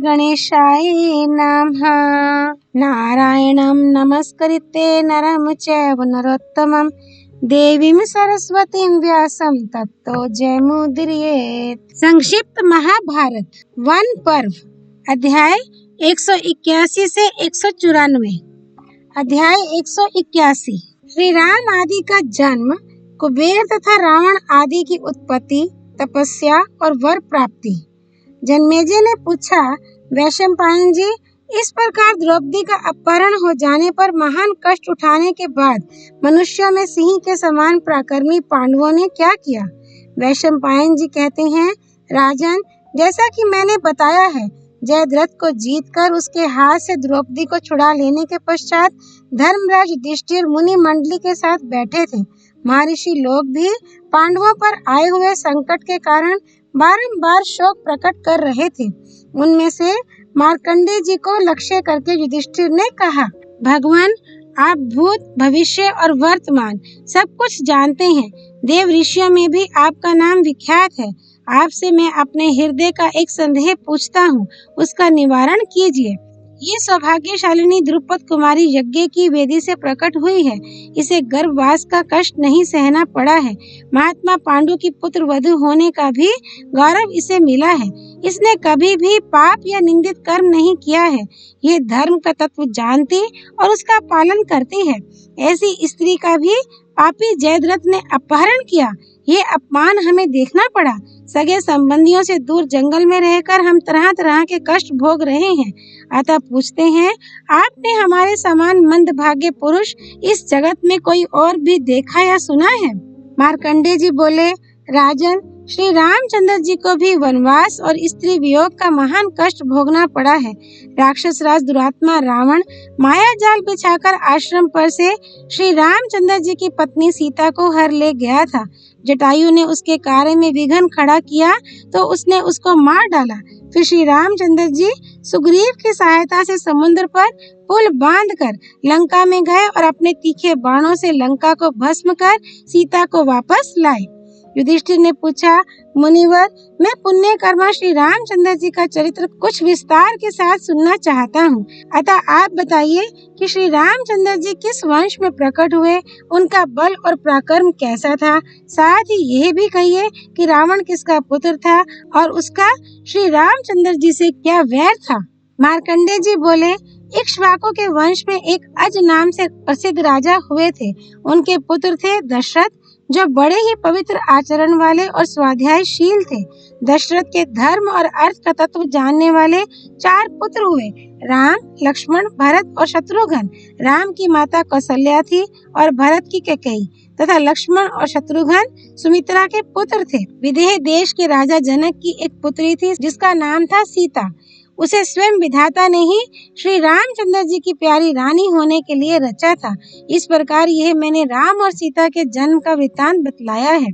गणेशाय नमः। नारायणं नमस्कृत्य नरं चैव नरोत्तमं देवीं सरस्वतीं व्यासं ततो जयमुदीरयेत्। संक्षिप्त महाभारत वन पर्व अध्याय 181 से 194। अध्याय 181। श्री राम आदि का जन्म, कुबेर तथा रावण आदि की उत्पत्ति, तपस्या और वर प्राप्ति। जन्मेजय ने पूछा, वैशंपायन जी, इस प्रकार द्रौपदी का अपहरण हो जाने पर महान कष्ट उठाने के बाद मनुष्यों में सिंह के समान पराक्रमी पांडवों ने क्या किया? वैशंपायन जी कहते हैं, राजन, जैसा कि मैंने बताया है, जयद्रथ को जीतकर उसके हाथ से द्रौपदी को छुड़ा लेने के पश्चात धर्मराज युधिष्ठिर मुनि मंडली के साथ बैठे थे। महर्षि लोग भी पांडवों पर आए हुए संकट के कारण बारंबार शोक प्रकट कर रहे थे। उनमें से मार्कंडेय जी को लक्ष्य करके युधिष्ठिर ने कहा, भगवान, आप भूत, भविष्य और वर्तमान सब कुछ जानते हैं। देव ऋषियों में भी आपका नाम विख्यात है। आपसे मैं अपने हृदय का एक संदेह पूछता हूँ, उसका निवारण कीजिए। ये सौभाग्यशालिनी द्रुपद कुमारी यज्ञ की वेदी से प्रकट हुई है। इसे गर्भवास का कष्ट नहीं सहना पड़ा है। महात्मा पांडु की पुत्र वधू होने का भी गौरव इसे मिला है। इसने कभी भी पाप या निंदित कर्म नहीं किया है। ये धर्म का तत्व जानती और उसका पालन करती है। ऐसी स्त्री का भी पापी जयद्रथ ने अपहरण किया। ये अपमान हमें देखना पड़ा। सगे संबंधियों से दूर जंगल में रहकर हम तरह तरह के कष्ट भोग रहे हैं। अतः पूछते हैं, आपने हमारे समान मंदभाग्य पुरुष इस जगत में कोई और भी देखा या सुना है? मार्कंडेय जी बोले, राजन, श्री रामचंद्र जी को भी वनवास और स्त्री वियोग का महान कष्ट भोगना पड़ा है। राक्षस राज दुरात्मा रावण माया जाल बिछाकर आश्रम पर से श्री रामचंद्र जी की पत्नी सीता को हर ले गया था। जटायु ने उसके कार्य में विघ्न खड़ा किया तो उसने उसको मार डाला। फिर श्री रामचंद्र जी सुग्रीव की सहायता से समुद्र पर पुल बांधकर लंका में गए और अपने तीखे बाणों से लंका को भस्म कर सीता को वापस लाए। युधिष्ठिर ने पूछा, मुनिवर, मैं पुण्य कर्मा श्री रामचंद्र जी का चरित्र कुछ विस्तार के साथ सुनना चाहता हूँ। अतः आप बताइए कि श्री रामचंद्र जी किस वंश में प्रकट हुए, उनका बल और पराक्रम कैसा था। साथ ही यह भी कहिए कि रावण किसका पुत्र था और उसका श्री रामचंद्र जी से क्या वैर था। मार्कंडेय जी बोले, इक्ष्वाकु के वंश में एक अज नाम से प्रसिद्ध राजा हुए थे। उनके पुत्र थे दशरथ, जो बड़े ही पवित्र आचरण वाले और स्वाध्यायशील थे। दशरथ के धर्म और अर्थ का तत्व जानने वाले 4 पुत्र हुए, राम, लक्ष्मण, भरत और शत्रुघ्न। राम की माता कौसल्या थी और भरत की कैकेयी तथा लक्ष्मण और शत्रुघ्न सुमित्रा के पुत्र थे। विदेह देश के राजा जनक की एक पुत्री थी जिसका नाम था सीता। उसे स्वयं विधाता ने ही श्री रामचंद्र जी की प्यारी रानी होने के लिए रचा था। इस प्रकार यह मैंने राम और सीता के जन्म का वृत्तांत बतलाया है।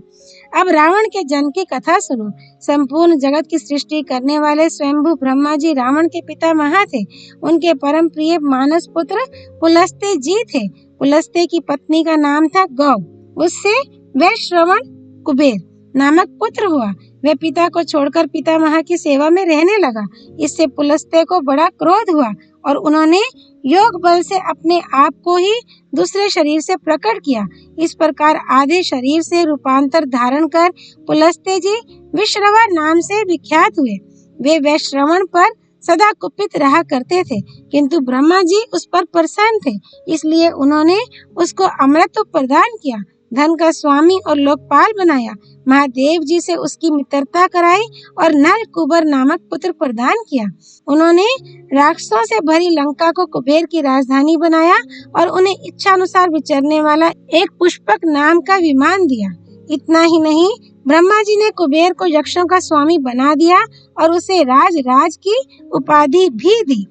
अब रावण के जन्म की कथा सुनो। संपूर्ण जगत की सृष्टि करने वाले स्वयंभू ब्रह्मा जी रावण के पितामह थे। उनके परम प्रिय मानस पुत्र पुलस्त्य जी थे। पुलस्त्य की पत्नी का नाम था गौ। उससे वैश्रवण कुबेर नामक पुत्र हुआ। वह पिता को छोड़कर पितामह की सेवा में रहने लगा। इससे पुलस्त्य को बड़ा क्रोध हुआ और उन्होंने योग बल से अपने आप को ही दूसरे शरीर से प्रकट किया। इस प्रकार आधे शरीर से रूपांतर धारण कर पुलस्त्य जी विश्रवा नाम से विख्यात हुए। वे वैश्रवण पर सदा कुपित रहा करते थे, किंतु ब्रह्मा जी उस पर प्रसन्न थे, इसलिए उन्होंने उसको अमृत प्रदान किया, धन का स्वामी और लोकपाल बनाया। महादेव जी से उसकी मित्रता कराई और नल कुबर नामक पुत्र प्रदान किया। उन्होंने राक्षसों से भरी लंका को कुबेर की राजधानी बनाया और उन्हें इच्छा अनुसार विचरने वाला एक पुष्पक नाम का विमान दिया। इतना ही नहीं, ब्रह्मा जी ने कुबेर को यक्षों का स्वामी बना दिया और उसे राज की उपाधि भी दी।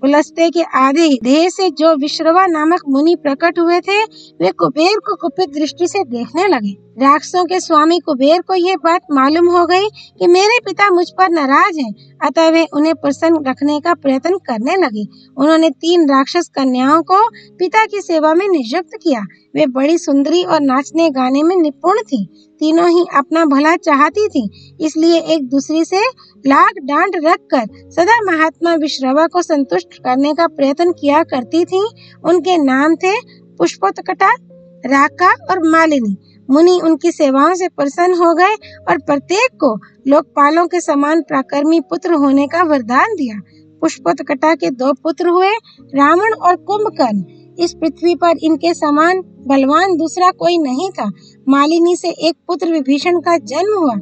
पुलस्त्य के आधे देह से जो विश्रवा नामक मुनि प्रकट हुए थे, वे कुबेर को कुपित दृष्टि से देखने लगे। राक्षसों के स्वामी कुबेर को यह बात मालूम हो गई कि मेरे पिता मुझ पर नाराज हैं, अतः वे उन्हें प्रसन्न रखने का प्रयत्न करने लगे। उन्होंने 3 राक्षस कन्याओं को पिता की सेवा में नियुक्त किया। वे बड़ी सुंदरी और नाचने गाने में निपुण थीं। तीनों ही अपना भला चाहती थीं, इसलिए एक दूसरी से लाग डांट रखकर सदा महात्मा विश्रवा को संतुष्ट करने का प्रयत्न किया करती थीं। उनके नाम थे पुष्पोत्कटा, राका और मालिनी। मुनि उनकी सेवाओं से प्रसन्न हो गए और प्रत्येक को लोकपालों के समान पराक्रमी पुत्र होने का वरदान दिया। पुष्पोत्कटा के 2 पुत्र हुए, रावण और कुंभकर्ण। इस पृथ्वी पर इनके समान बलवान दूसरा कोई नहीं था। मालिनी से एक पुत्र विभीषण का जन्म हुआ।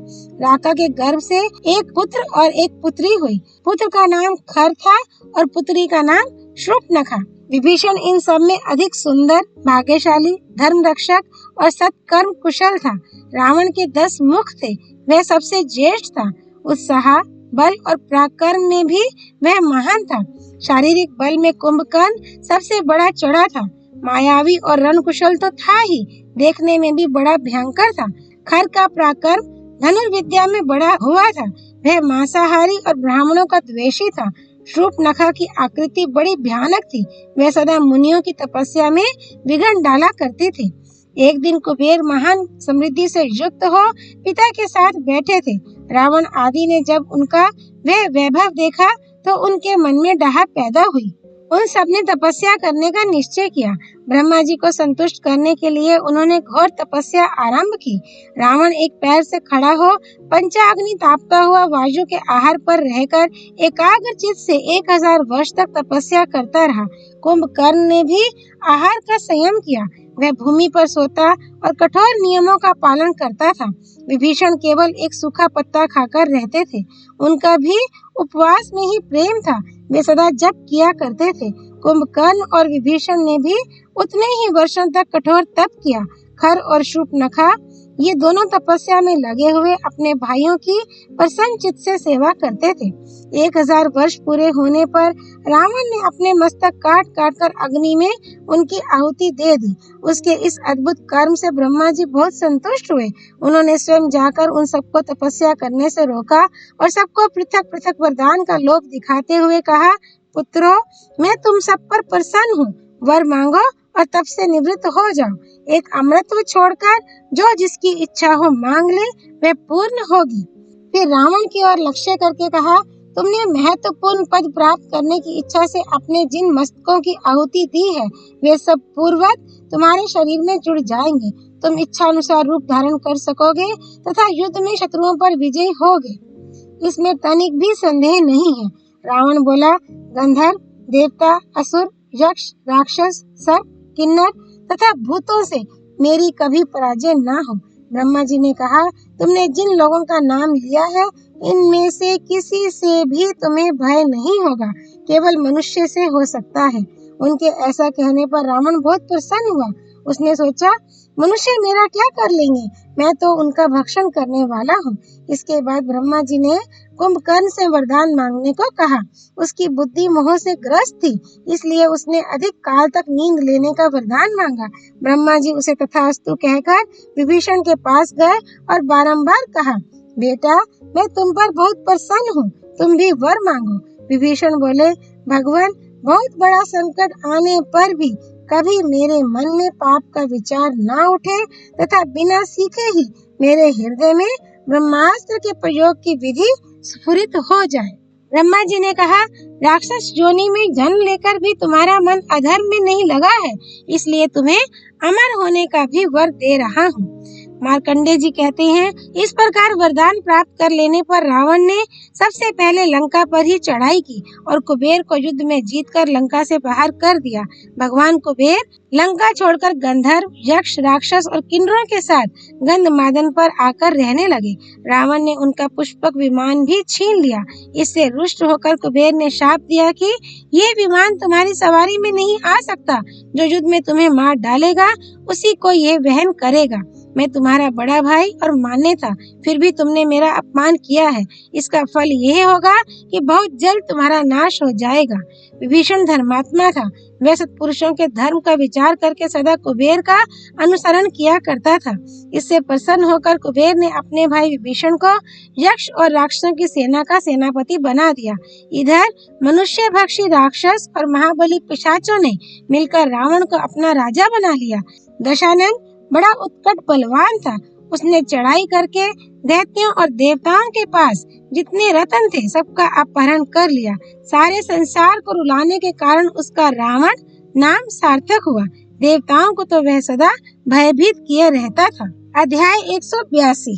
राका के गर्भ से एक पुत्र और एक पुत्री हुई। पुत्र का नाम खर था और पुत्री का नाम शूर्पणखा। विभीषण इन सब में अधिक सुंदर, भाग्यशाली, धर्म रक्षक और सत्कर्म कुशल था। रावण के 10 मुख थे, वह सबसे ज्येष्ठ था। उत्साह, बल और पराक्रम में भी वह महान था। शारीरिक बल में कुंभकर्ण सबसे बड़ा चढ़ा था। मायावी और रणकुशल तो था ही, देखने में भी बड़ा भयंकर था। खर का पराक्रम धनुर्विद्या में बड़ा हुआ था। वह मांसाहारी और ब्राह्मणों का द्वेषी था। शूर्पणखा की आकृति बड़ी भयानक थी। वह सदा मुनियों की तपस्या में विघ्न डाला करती थी। एक दिन कुबेर महान समृद्धि से युक्त हो पिता के साथ बैठे थे। रावण आदि ने जब उनका वह वैभव देखा तो उनके मन में डाह पैदा हुई। उन सब ने तपस्या करने का निश्चय किया। ब्रह्मा जी को संतुष्ट करने के लिए उन्होंने घोर तपस्या आरंभ की। रावण एक पैर से खड़ा हो पंचाग्नि तापता हुआ वायु के आहार पर रहकर एकाग्रचित से 1000 वर्ष तक तपस्या करता रहा। कुंभकर्ण ने भी आहार का संयम किया। वह भूमि पर सोता और कठोर नियमों का पालन करता था। विभीषण केवल एक सूखा पत्ता खाकर रहते थे। उनका भी उपवास में ही प्रेम था। वे सदा जप किया करते थे। कुंभकर्ण और विभीषण ने भी उतने ही वर्षों तक कठोर तप किया। खर और शूर्पणखा ये दोनों तपस्या में लगे हुए अपने भाइयों की प्रसन्न चित्त से सेवा करते थे। 1000 वर्ष पूरे होने पर रावण ने अपने मस्तक काट काट कर अग्नि में उनकी आहुति दे दी। उसके इस अद्भुत कर्म से ब्रह्मा जी बहुत संतुष्ट हुए। उन्होंने स्वयं जाकर उन सबको तपस्या करने से रोका और सबको पृथक पृथक वरदान का लोभ दिखाते हुए कहा, पुत्रों, मैं तुम सब पर प्रसन्न हूँ। वर मांगो और तप से निवृत्त हो जाओ। एक अमृतत्व छोड़कर जो जिसकी इच्छा हो मांग ले, वह पूर्ण होगी। फिर रावण की ओर लक्ष्य करके कहा, तुमने महत्वपूर्ण पद प्राप्त करने की इच्छा से अपने जिन मस्तकों की आहुति दी है, वे सब पूर्ववत तुम्हारे शरीर में जुड़ जाएंगे। तुम इच्छा अनुसार रूप धारण कर सकोगे तथा युद्ध में शत्रुओं पर विजयी होगे। इसमें तनिक भी संदेह नहीं है। रावण बोला, गंधर्व, देवता, असुर, यक्ष, राक्षस, सर्प, किन्नर तथा भूतों से मेरी कभी पराजय ना हो। ब्रह्मा जी ने कहा, तुमने जिन लोगों का नाम लिया है, इनमें से किसी से भी तुम्हें भय नहीं होगा, केवल मनुष्य से हो सकता है। उनके ऐसा कहने पर रावण बहुत प्रसन्न हुआ। उसने सोचा, मनुष्य मेरा क्या कर लेंगे, मैं तो उनका भक्षण करने वाला हूँ। इसके बाद ब्रह्मा जी ने कुंभकर्ण से वरदान मांगने को कहा। उसकी बुद्धि मोह से ग्रस्त थी, इसलिए उसने अधिक काल तक नींद लेने का वरदान मांगा। ब्रह्मा जी उसे तथास्तु कहकर विभीषण के पास गए और बारंबार कहा, बेटा, मैं तुम पर बहुत प्रसन्न हूँ, तुम भी वर मांगो। विभीषण बोले, भगवान, बहुत बड़ा संकट आने पर भी कभी मेरे मन में पाप का विचार ना उठे तथा बिना सीखे ही मेरे हृदय में ब्रह्मास्त्र के प्रयोग की विधि स्फुरित हो जाए। ब्रह्मा जी ने कहा, राक्षस योनि में जन्म लेकर भी तुम्हारा मन अधर्म में नहीं लगा है, इसलिए तुम्हें अमर होने का भी वर दे रहा हूँ। मार्कंडेय जी कहते हैं, इस प्रकार वरदान प्राप्त कर लेने पर रावण ने सबसे पहले लंका पर ही चढ़ाई की और कुबेर को युद्ध में जीतकर लंका से बाहर कर दिया। भगवान कुबेर लंका छोड़कर गंधर्व, यक्ष, राक्षस और किन्नरों के साथ गंधमादन पर आकर रहने लगे। रावण ने उनका पुष्पक विमान भी छीन लिया। इससे रुष्ट होकर कुबेर ने शाप दिया कि ये विमान तुम्हारी सवारी में नहीं आ सकता। जो युद्ध में तुम्हें मार डालेगा, उसी को ये वहन करेगा। मैं तुम्हारा बड़ा भाई और मान्य था, फिर भी तुमने मेरा अपमान किया है। इसका फल यह होगा कि बहुत जल्द तुम्हारा नाश हो जाएगा। विभीषण धर्मात्मा था, वह सत्पुरुषों के धर्म का विचार करके सदा कुबेर का अनुसरण किया करता था। इससे प्रसन्न होकर कुबेर ने अपने भाई विभीषण को यक्ष और राक्षसों की सेना का सेनापति बना दिया। इधर मनुष्य भक्षी राक्षस और महाबली पिशाचों ने मिलकर रावण को अपना राजा बना लिया। दशानन बड़ा उत्कट बलवान था। उसने चढ़ाई करके दैत्यों और देवताओं के पास जितने रत्न थे सबका अपहरण कर लिया। सारे संसार को रुलाने के कारण उसका रावण नाम सार्थक हुआ। देवताओं को तो वह सदा भयभीत किए रहता था। अध्याय 182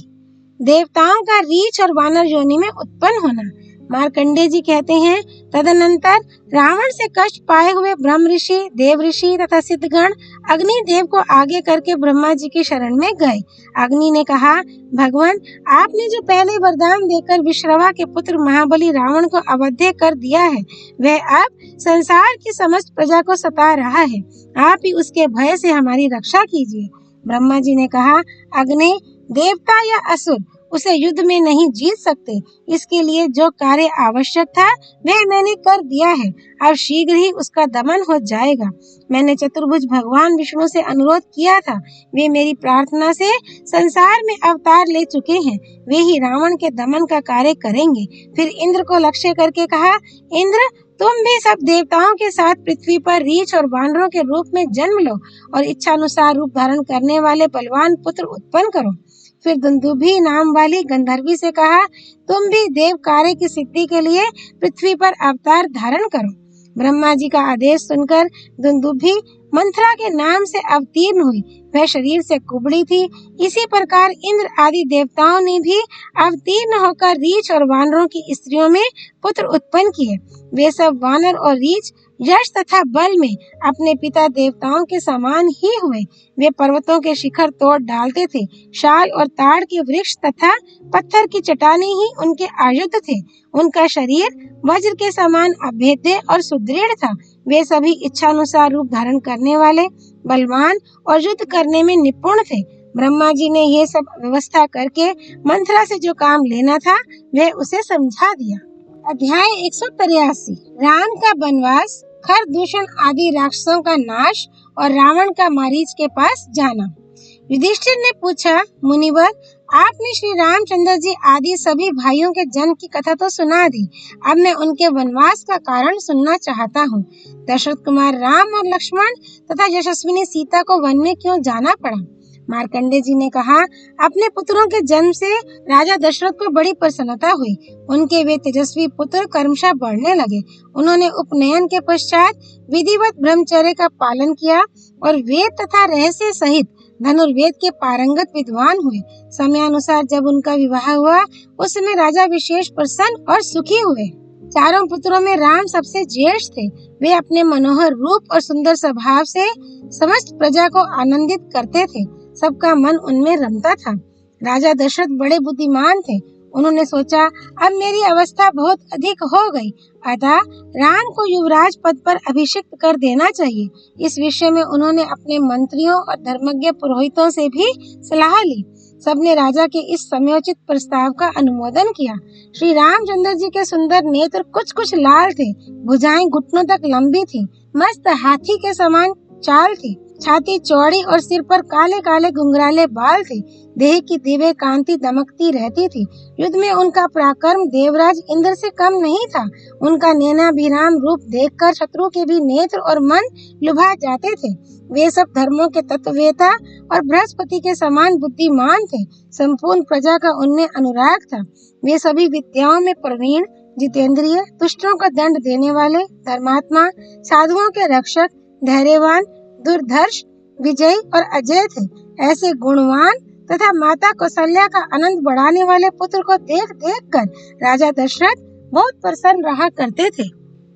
देवताओं का रीछ और वानर योनि में उत्पन्न होना। मार्कंडेय जी कहते हैं, तदनंतर रावण से कष्ट पाए हुए ब्रह्म ऋषि, देव ऋषि तथा सिद्धगण अग्नि देव को आगे करके ब्रह्मा जी की शरण में गए। अग्नि ने कहा, भगवान, आपने जो पहले वरदान देकर विश्रवा के पुत्र महाबली रावण को अवध्य कर दिया है, वह अब संसार की समस्त प्रजा को सता रहा है। आप ही उसके भय से हमारी रक्षा कीजिए। ब्रह्मा जी ने कहा, अग्नि, देवता या असुर उसे युद्ध में नहीं जीत सकते। इसके लिए जो कार्य आवश्यक था वह मैंने कर दिया है। अब शीघ्र ही उसका दमन हो जाएगा। मैंने चतुर्भुज भगवान विष्णु से अनुरोध किया था। वे मेरी प्रार्थना से संसार में अवतार ले चुके हैं। वे ही रावण के दमन का कार्य करेंगे। फिर इंद्र को लक्ष्य करके कहा, इंद्र, तुम भी सब देवताओं के साथ पृथ्वी पर रीछ और वानरों के रूप में जन्म लो और इच्छानुसार रूप धारण करने वाले बलवान पुत्र उत्पन्न करो। फिर दुंदुभी नाम वाली गंधर्वी से कहा, तुम भी देव कार्य की सिद्धि के लिए पृथ्वी पर अवतार धारण करो। ब्रह्मा जी का आदेश सुनकर दुंदुभी मंथरा के नाम से अवतीर्ण हुई। वह शरीर से कुबड़ी थी। इसी प्रकार इंद्र आदि देवताओं ने भी अवतीर्ण होकर रीछ और वानरों की स्त्रियों में पुत्र उत्पन्न किए। वे सब वानर और रीछ यश तथा बल में अपने पिता देवताओं के समान ही हुए। वे पर्वतों के शिखर तोड़ डालते थे। शाल और ताड़ के वृक्ष तथा पत्थर की चट्टानें ही उनके आयुध थे। उनका शरीर वज्र के समान अभेद्य और सुदृढ़ था। वे सभी इच्छानुसार रूप धारण करने वाले, बलवान और युद्ध करने में निपुण थे। ब्रह्मा जी ने ये सब व्यवस्था करके मंथरा से जो काम लेना था वह उसे समझा दिया। अध्याय 183 राम का वनवास, खर दूषण आदि राक्षसों का नाश और रावण का मारीच के पास जाना। युधिष्ठिर ने पूछा, मुनिवर, आपने श्री रामचंद्र जी आदि सभी भाइयों के जन्म की कथा तो सुना दी। अब मैं उनके वनवास का कारण सुनना चाहता हूँ। दशरथ कुमार राम और लक्ष्मण तथा यशस्विनी सीता को वन में क्यों जाना पड़ा? मार्कंडेय जी ने कहा, अपने पुत्रों के जन्म से राजा दशरथ को बड़ी प्रसन्नता हुई। उनके वे तेजस्वी पुत्र क्रमशः बढ़ने लगे। उन्होंने उपनयन के पश्चात विधिवत ब्रह्मचर्य का पालन किया और वेद तथा रहस्य सहित धनुर्वेद के पारंगत विद्वान हुए। समयानुसार जब उनका विवाह हुआ, उस समय राजा विशेष प्रसन्न और सुखी हुए। चारों पुत्रों में राम सबसे ज्येष्ठ थे। वे अपने मनोहर रूप और सुंदर स्वभाव से समस्त प्रजा को आनंदित करते थे। सबका मन उनमें रमता था। राजा दशरथ बड़े बुद्धिमान थे। उन्होंने सोचा, अब मेरी अवस्था बहुत अधिक हो गई, अतः राम को युवराज पद पर अभिषिक्त कर देना चाहिए। इस विषय में उन्होंने अपने मंत्रियों और धर्मज्ञ पुरोहितों से भी सलाह ली। सबने राजा के इस समयोचित प्रस्ताव का अनुमोदन किया। श्री रामचंद्र जी के सुंदर नेत्र कुछ कुछ लाल थे। भुजाएं घुटनों तक लंबी थी। मस्त हाथी के समान चाल थी। छाती चौड़ी और सिर पर काले काले घुंघराले बाल थे। देह की दिव्य कांति दमकती रहती थी। युद्ध में उनका पराक्रम देवराज इंद्र से कम नहीं था। उनका नैनाभिराम रूप देखकर शत्रु के भी नेत्र और मन लुभा जाते थे। वे सब धर्मों के तत्ववेता और बृहस्पति के समान बुद्धिमान थे। संपूर्ण प्रजा का उनमें अनुराग था। वे सभी विद्याओं में प्रवीण, जितेंद्रिय, दुष्टों का दंड देने वाले, धर्मात्मा, साधुओं के रक्षक, धैर्यवान, दुर्धर्ष, विजयी और अजय थे। ऐसे गुणवान तथा माता कौशल्या का आनंद बढ़ाने वाले पुत्र को देख देख कर राजा दशरथ बहुत प्रसन्न रहा करते थे।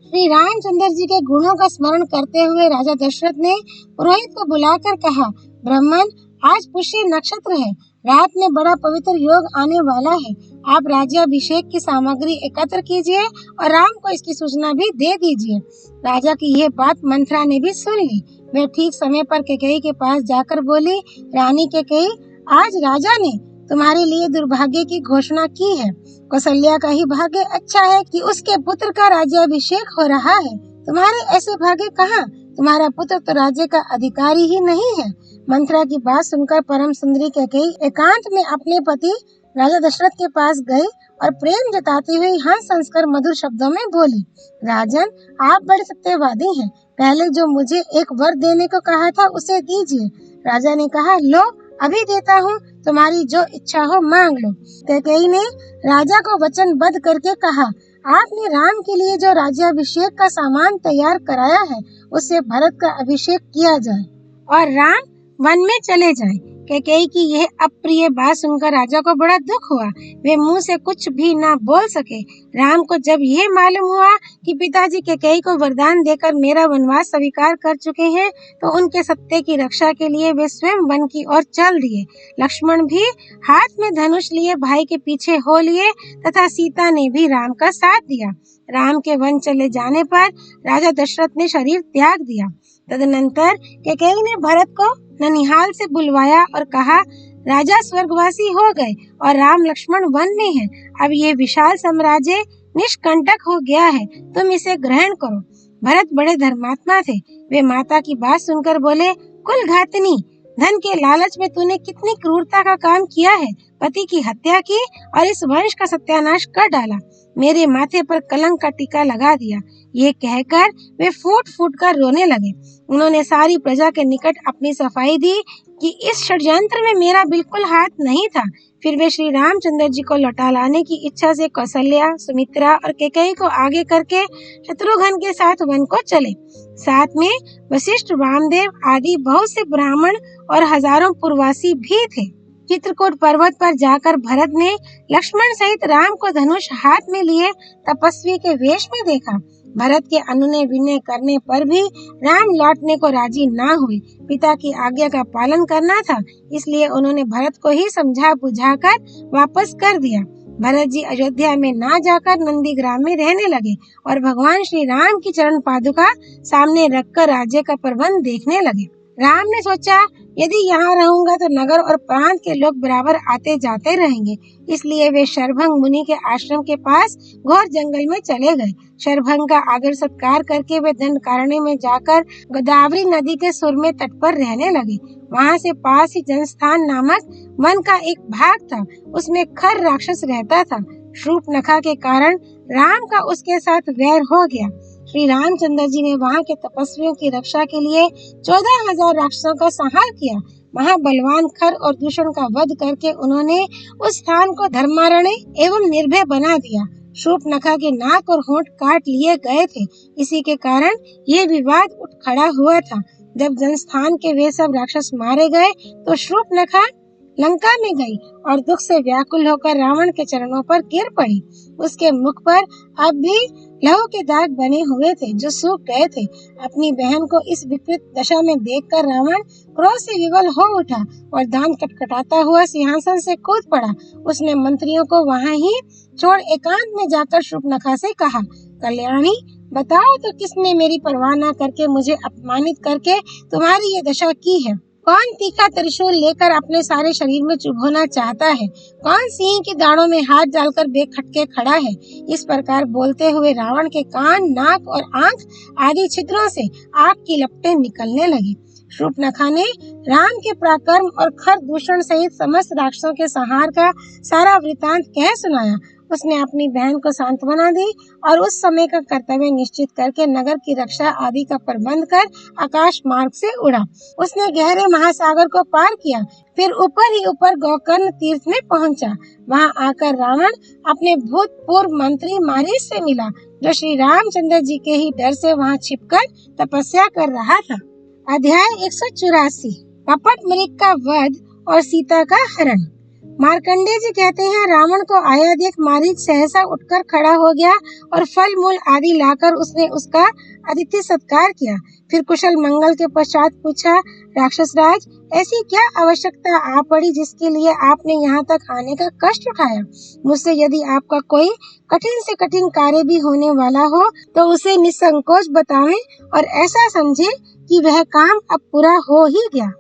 श्री रामचंद्र जी के गुणों का स्मरण करते हुए राजा दशरथ ने पुरोहित को बुलाकर कहा, ब्राह्मण, आज पुष्य नक्षत्र है। रात में बड़ा पवित्र योग आने वाला है। आप राज्याभिषेक की सामग्री एकत्र कीजिए और राम को इसकी सूचना भी दे दीजिए। राजा की यह बात मंथरा ने भी सुन ली। वह ठीक समय पर कैकेयी के पास जाकर बोली, रानी कैकेयी, आज राजा ने तुम्हारे लिए दुर्भाग्य की घोषणा की है। कौशल्या का ही भाग्य अच्छा है कि उसके पुत्र का राज्याभिषेक हो रहा है। तुम्हारे ऐसे भाग्य कहाँ? तुम्हारा पुत्र तो राज्य का अधिकारी ही नहीं है। मंत्रा की बात सुनकर परम सुंदरी कैकेयी एकांत में अपने पति राजा दशरथ के पास गई और प्रेम जताती हुई हंस हंस कर मधुर शब्दों में बोली, राजन, आप बड़े सत्यवादी हैं। पहले जो मुझे एक वर देने को कहा था उसे दीजिए। राजा ने कहा, लो अभी देता हूँ, तुम्हारी जो इच्छा हो मांग लो। कैकेयी ने राजा को वचनबद्ध करके कहा, आपने राम के लिए जो राज्याभिषेक का सामान तैयार कराया है उससे भरत का अभिषेक किया जाए और राम वन में चले जाएं। कैकेयी की यह अप्रिय बात सुनकर राजा को बड़ा दुख हुआ। वे मुंह से कुछ भी ना बोल सके। राम को जब यह मालूम हुआ कि पिताजी कैकेयी को वरदान देकर मेरा वनवास स्वीकार कर चुके हैं, तो उनके सत्य की रक्षा के लिए वे स्वयं वन की ओर चल दिए। लक्ष्मण भी हाथ में धनुष लिए भाई के पीछे हो लिए तथा सीता ने भी राम का साथ दिया। राम के वन चले जाने पर राजा दशरथ ने शरीर त्याग दिया। तदनंतर कैकेयी ने भरत को ननिहाल से बुलवाया और कहा, राजा स्वर्गवासी हो गए और राम लक्ष्मण वन में हैं। अब ये विशाल साम्राज्य निष्कंटक हो गया है, तुम इसे ग्रहण करो। भरत बड़े धर्मात्मा थे। वे माता की बात सुनकर बोले, कुलघातिनी, धन के लालच में तूने कितनी क्रूरता का काम किया है। पति की हत्या की और इस वंश का सत्यानाश कर डाला। मेरे माथे पर कलंक का टीका लगा दिया। ये कहकर वे फूट फूट कर रोने लगे। उन्होंने सारी प्रजा के निकट अपनी सफाई दी कि इस षड्यंत्र में मेरा बिल्कुल हाथ नहीं था। फिर वे श्री रामचंद्र जी को लौटा लाने की इच्छा से कौशल्या, सुमित्रा और कैकेयी को आगे करके शत्रुघ्न के साथ वन को चले। साथ में वशिष्ठ, वामदेव आदि बहुत से ब्राह्मण और हजारों पुरवासी भी थे। चित्रकूट पर्वत पर जाकर भरत ने लक्ष्मण सहित राम को धनुष हाथ में लिए तपस्वी के वेश में देखा। भरत के अनुनय विनय करने पर भी राम लौटने को राजी ना हुए। पिता की आज्ञा का पालन करना था, इसलिए उन्होंने भरत को ही समझा बुझाकर वापस कर दिया। भरत जी अयोध्या में ना जाकर नंदीग्राम में रहने लगे और भगवान श्री राम की चरण पादुका सामने रखकर राज्य का प्रबंध देखने लगे। राम ने सोचा, यदि यहाँ रहूंगा तो नगर और प्रांत के लोग बराबर आते जाते रहेंगे। इसलिए वे शरभंग मुनि के आश्रम के पास घोर जंगल में चले गए। शरभंग का आदर सत्कार करके वे दंडकारण्य में जाकर गोदावरी नदी के सुरम्य तट पर रहने लगे। वहाँ से पास ही जनस्थान नामक वन का एक भाग था। उसमें खर राक्षस रहता था। शूर्पणखा के कारण राम का उसके साथ वैर हो गया। श्री रामचंद्र जी ने वहाँ के तपस्वियों की रक्षा के लिए 14,000 राक्षसों का संहार किया। महाबलवान खर और दूषण का वध करके उन्होंने उस स्थान को धर्मारण्य एवं निर्भय बना दिया। शूर्पणखा के नाक और होंठ काट लिए गए थे। इसी के कारण ये विवाद उठ खड़ा हुआ था। जब जनस्थान के वे सब राक्षस मारे गए तो शूर्पणखा लंका में गई और दुख से व्याकुल होकर रावण के चरणों पर गिर पड़ी। उसके मुख पर अब भी लहू के दाग बने हुए थे जो सूख गए थे। अपनी बहन को इस विपरीत दशा में देखकर रावण क्रोध से विवल हो उठा और दांत कटकटाता हुआ सिंहासन से कूद पड़ा। उसने मंत्रियों को वहां ही छोड़ एकांत में जाकर शूर्पणखा से कहा, कल्याणी, बताओ तो किसने मेरी परवाह न करके मुझे अपमानित करके तुम्हारी ये दशा की है? कौन तीखा त्रिशूल लेकर अपने सारे शरीर में चुभोना चाहता है? कौन सिंह की दाढ़ों में हाथ डालकर बेखटके खड़ा है? इस प्रकार बोलते हुए रावण के कान, नाक और आंख आदि छिद्रों से आग की लपटें निकलने लगी। शूर्पणखा ने राम के पराक्रम और खर दूषण सहित समस्त राक्षसों के संहार का सारा वृतांत कह सुनाया। उसने अपनी बहन को सांत्वना दी और उस समय का कर्तव्य निश्चित करके नगर की रक्षा आदि का प्रबंध कर आकाश मार्ग से उड़ा। उसने गहरे महासागर को पार किया, फिर ऊपर ही ऊपर गोकर्ण तीर्थ में पहुंचा। वहां आकर रावण अपने भूतपूर्व मंत्री मारीच से मिला, जो श्री रामचंद्र जी के ही डर से वहां छिपकर तपस्या कर रहा था। अध्याय 184 कपट मृग का वध और सीता का हरण। मार्कंडेय जी कहते हैं, रावण को आया देख मारीच सहसा उठकर खड़ा हो गया और फल मूल आदि लाकर उसने उसका अतिथि सत्कार किया। फिर कुशल मंगल के पश्चात पूछा, राक्षस राज, ऐसी क्या आवश्यकता आ पड़ी जिसके लिए आपने यहाँ तक आने का कष्ट उठाया? मुझसे यदि आपका कोई कठिन से कठिन कार्य भी होने वाला हो तो उसे निसंकोच बतावें और ऐसा समझे कि वह काम अब पूरा हो ही गया।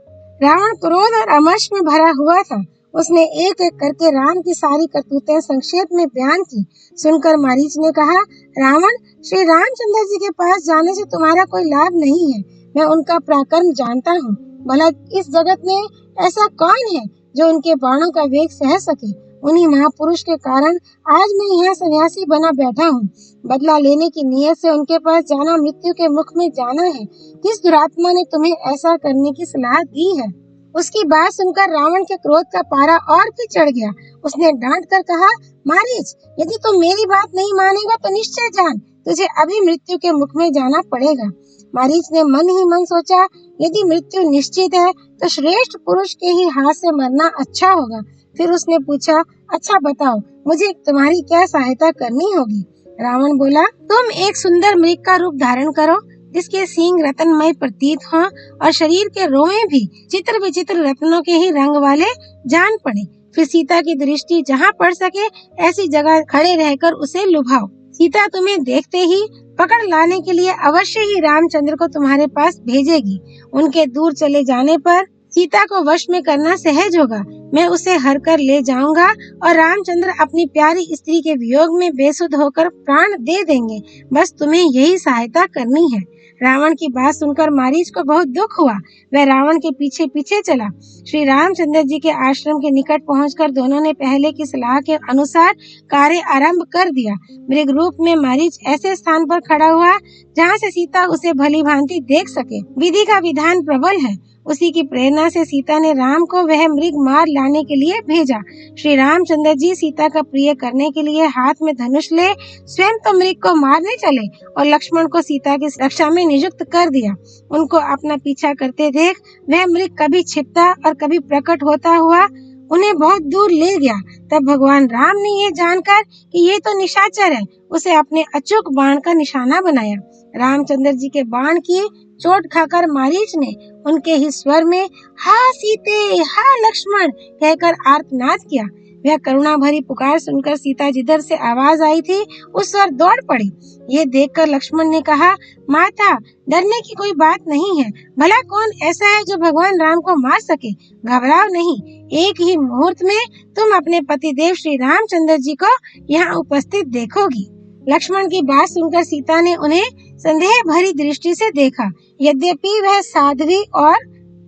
रावण क्रोध और अमर्ष में भरा हुआ था। उसने एक एक करके राम की सारी करतूतें संक्षेप में बयान की। सुनकर मारीच ने कहा, रावण, श्री रामचंद्र जी के पास जाने से तुम्हारा कोई लाभ नहीं है। मैं उनका पराक्रम जानता हूँ। भला इस जगत में ऐसा कौन है जो उनके बाणों का वेग सह सके। उन्हीं महापुरुष के कारण आज मैं यहाँ सन्यासी बना बैठा हूँ। बदला लेने की नीयत से उनके पास जाना मृत्यु के मुख में जाना है। किस दुरात्मा ने तुम्हें ऐसा करने की सलाह दी है? उसकी बात सुनकर रावण के क्रोध का पारा और भी चढ़ गया। उसने डांट कर कहा, मारीच, यदि तुम मेरी बात नहीं मानेगा तो निश्चय जान तुझे अभी मृत्यु के मुख में जाना पड़ेगा। मारीच ने मन ही मन सोचा, यदि मृत्यु निश्चित है तो श्रेष्ठ पुरुष के ही हाथ से मरना अच्छा होगा। फिर उसने पूछा, अच्छा बताओ, मुझे तुम्हारी क्या सहायता करनी होगी? रावण बोला, तुम एक सुंदर मृग का रूप धारण करो, जिसके सींग रत्नमय प्रतीत हों और शरीर के रोए भी चित्र विचित्र रत्नों के ही रंग वाले जान पड़े। फिर सीता की दृष्टि जहाँ पड़ सके ऐसी जगह खड़े रहकर उसे लुभाओ। सीता तुम्हें देखते ही पकड़ लाने के लिए अवश्य ही रामचंद्र को तुम्हारे पास भेजेगी। उनके दूर चले जाने पर सीता को वश में करना सहज होगा। मैं उसे हर कर ले जाऊंगा और रामचंद्र अपनी प्यारी स्त्री के वियोग में बेसुध होकर प्राण दे देंगे। बस तुम्हें यही सहायता करनी है। रावण की बात सुनकर मारीच को बहुत दुख हुआ। वह रावण के पीछे पीछे चला। श्री रामचंद्र जी के आश्रम के निकट पहुंचकर दोनों ने पहले की सलाह के अनुसार कार्य आरंभ कर दिया। मृग रूप में मारीच ऐसे स्थान पर खड़ा हुआ जहाँ से सीता उसे भली भांति देख सके। विधि का विधान प्रबल है। उसी की प्रेरणा से सीता ने राम को वह मृग मार लाने के लिए भेजा। श्री रामचंद्र जी सीता का प्रिय करने के लिए हाथ में धनुष ले स्वयं तो मृग को मारने चले और लक्ष्मण को सीता की रक्षा में नियुक्त कर दिया। उनको अपना पीछा करते देख वह मृग कभी छिपता और कभी प्रकट होता हुआ उन्हें बहुत दूर ले गया। तब भगवान राम ने ये जानकर कि ये तो निशाचर है, उसे अपने अचूक बाण का निशाना बनाया। रामचंद्र जी के बाण की चोट खाकर मारीच ने उनके ही स्वर में हा सीते, हा लक्ष्मण कहकर आर्तनाद किया। वह करुणा भरी पुकार सुनकर सीता जिधर से आवाज आई थी उस ओर दौड़ पड़ी। ये देखकर लक्ष्मण ने कहा, माता, डरने की कोई बात नहीं है। भला कौन ऐसा है जो भगवान राम को मार सके? घबराओ नहीं, एक ही मुहूर्त में तुम अपने पतिदेव श्री रामचंद्र जी को यहाँ उपस्थित देखोगी। लक्ष्मण की बात सुनकर सीता ने उन्हें संदेह भरी दृष्टि से देखा। यद्यपि वह साध्वी और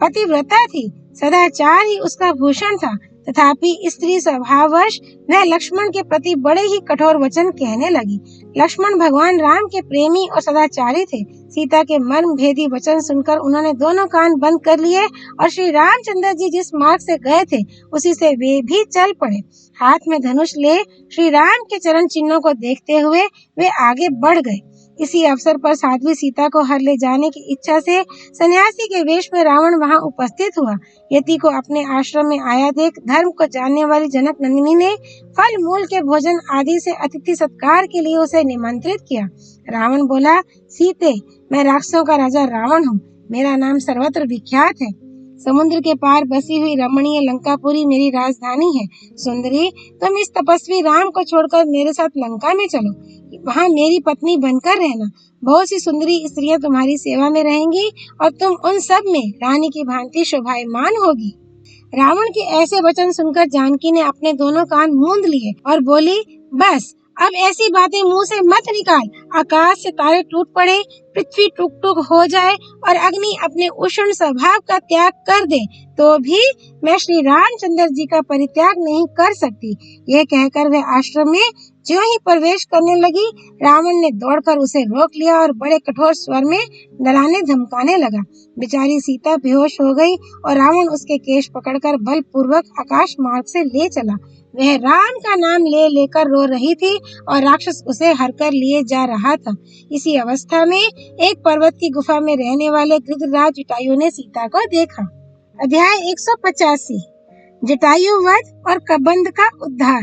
पतिव्रता थी, सदाचार ही उसका भूषण था, तथापि स्त्री स्वभाववश वह लक्ष्मण के प्रति बड़े ही कठोर वचन कहने लगी। लक्ष्मण भगवान राम के प्रेमी और सदाचारी थे। सीता के मर्म भेदी वचन सुनकर उन्होंने दोनों कान बंद कर लिए और श्री रामचंद्र जी जिस मार्ग से गए थे उसी से वे भी चल पड़े। हाथ में धनुष ले श्री राम के चरण चिन्हों को देखते हुए वे आगे बढ़ गए। इसी अवसर पर साध्वी सीता को हर ले जाने की इच्छा से सन्यासी के वेश में रावण वहां उपस्थित हुआ। यति को अपने आश्रम में आया देख धर्म को जानने वाली जनक नंदिनी ने फल मूल के भोजन आदि से अतिथि सत्कार के लिए उसे निमंत्रित किया। रावण बोला, सीते, मैं राक्षसों का राजा रावण हूँ। मेरा नाम सर्वत्र विख्यात है। समुद्र के पार बसी हुई रमणीय लंकापुरी मेरी राजधानी है। सुंदरी, तुम इस तपस्वी राम को छोड़कर मेरे साथ लंका में चलो, वहाँ मेरी पत्नी बनकर रहना। बहुत सी सुंदरी स्त्रियां तुम्हारी सेवा में रहेंगी और तुम उन सब में रानी की भांति शोभायमान होगी। रावण के ऐसे वचन सुनकर जानकी ने अपने दोनों कान मूंद लिए और बोली, बस अब ऐसी बातें मुंह से मत निकाल। आकाश से तारे टूट पड़े, पृथ्वी टुक टुक हो जाए और अग्नि अपने उष्ण स्वभाव का त्याग कर दे तो भी मैं श्री रामचंद्र जी का परित्याग नहीं कर सकती। यह कहकर वह आश्रम में ज्यों ही प्रवेश करने लगी, रावण ने दौड़कर उसे रोक लिया और बड़े कठोर स्वर में डराने धमकाने लगा। बेचारी सीता बेहोश हो गई और रावण उसके केश पकड़कर बलपूर्वक आकाश मार्ग से ले चला। वह राम का नाम ले लेकर रो रही थी और राक्षस उसे हर कर लिए जा रहा था। इसी अवस्था में एक पर्वत की गुफा में रहने वाले गृधराज जटायु ने सीता को देखा। अध्याय 185 जटायु वध और कबंध का उद्धार।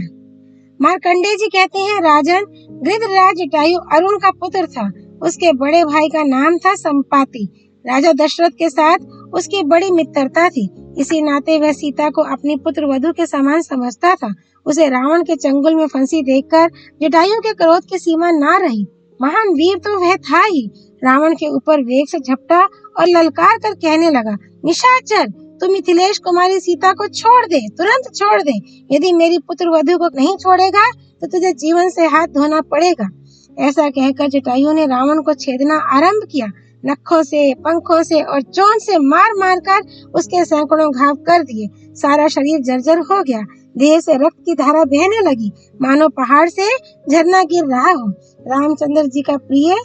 मार्कंडेय जी कहते हैं, राजन, गृधराज जटायु अरुण का पुत्र था। उसके बड़े भाई का नाम था संपाति। राजा दशरथ के साथ उसकी बड़ी मित्रता थी। इसी नाते वह सीता को अपनी पुत्र वधु के समान समझता था। उसे रावण के चंगुल में फंसी देखकर जटायु के क्रोध की सीमा ना रही। महान वीर तो वह था ही। रावण के ऊपर वेग से झपटा और ललकार कर कहने लगा, निशाचर, तू मिथिलेश कुमारी सीता को छोड़ दे, तुरंत छोड़ दे। यदि मेरी पुत्र वधु को नहीं छोड़ेगा तो तुझे जीवन से हाथ धोना पड़ेगा। ऐसा कहकर जटायु ने रावण को छेदना आरंभ किया। नखों से, पंखों से और चोंच से मार मार कर उसके सैकड़ों घाव कर दिए। सारा शरीर जर्जर हो गया, देह से रक्त की धारा बहने लगी, मानो पहाड़ से झरना गिर रहा हो। रामचंद्र जी का प्रिय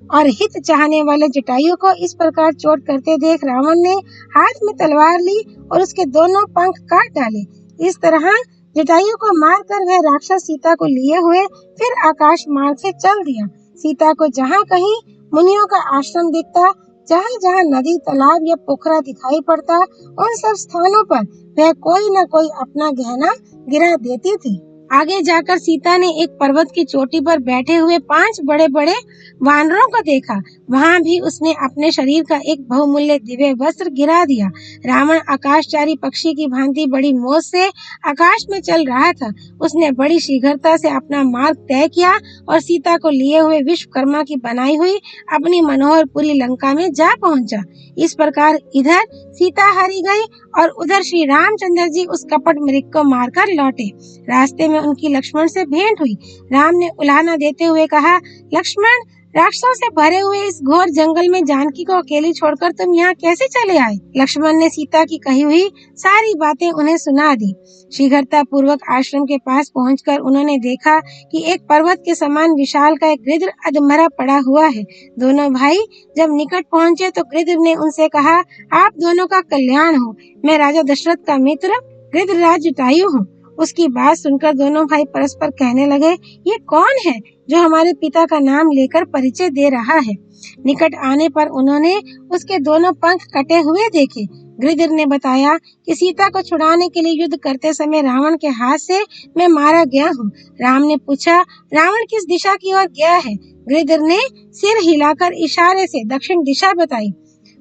और हित चाहने वाले जटायु को इस प्रकार चोट करते देख रावण ने हाथ में तलवार ली और उसके दोनों पंख काट डाले। इस तरह जटायु को मारकर वह राक्षस सीता को लिए हुए फिर आकाश मार्ग से चल दिया। सीता को जहाँ कहीं मुनियों का आश्रम दिखता, जहाँ जहाँ नदी, तालाब या पोखरा दिखाई पड़ता, उन सब स्थानों पर वह कोई न कोई अपना गहना गिरा देती थी। आगे जाकर सीता ने एक पर्वत की चोटी पर बैठे हुए 5 बड़े बड़े वानरों को देखा। वहाँ भी उसने अपने शरीर का एक बहुमूल्य दिव्य वस्त्र गिरा दिया। रावण आकाशचारी पक्षी की भांति बड़ी मौज से आकाश में चल रहा था। उसने बड़ी शीघ्रता से अपना मार्ग तय किया और सीता को लिए हुए विश्वकर्मा की बनाई हुई अपनी मनोहरपुरी लंका में जा पहुंचा। इस प्रकार इधर सीता हरी गई और उधर श्री रामचंद्र जी उस कपट मृग को मारकर लौटे। रास्ते में उनकी लक्ष्मण से भेंट हुई। राम ने उलाहना देते हुए कहा, लक्ष्मण, राक्षसों से भरे हुए इस घोर जंगल में जानकी को अकेली छोड़कर तुम यहाँ कैसे चले आए? लक्ष्मण ने सीता की कही हुई सारी बातें उन्हें सुना दी। शीघ्रता पूर्वक आश्रम के पास पहुंचकर उन्होंने देखा कि एक पर्वत के समान विशाल का एक गृध्र अधमरा पड़ा हुआ है। दोनों भाई जब निकट पहुंचे तो गृध्र ने उनसे कहा, आप दोनों का कल्याण हो। मैं राजा दशरथ का मित्र गृध्यराज जटायु हूँ। उसकी बात सुनकर दोनों भाई परस्पर कहने लगे, ये कौन है जो हमारे पिता का नाम लेकर परिचय दे रहा है? निकट आने पर उन्होंने उसके दोनों पंख कटे हुए देखे। गृध्र ने बताया कि सीता को छुड़ाने के लिए युद्ध करते समय रावण के हाथ से मैं मारा गया हूँ। राम ने पूछा, रावण किस दिशा की ओर गया है? गृध्र ने सिर हिलाकर इशारे से दक्षिण दिशा बताई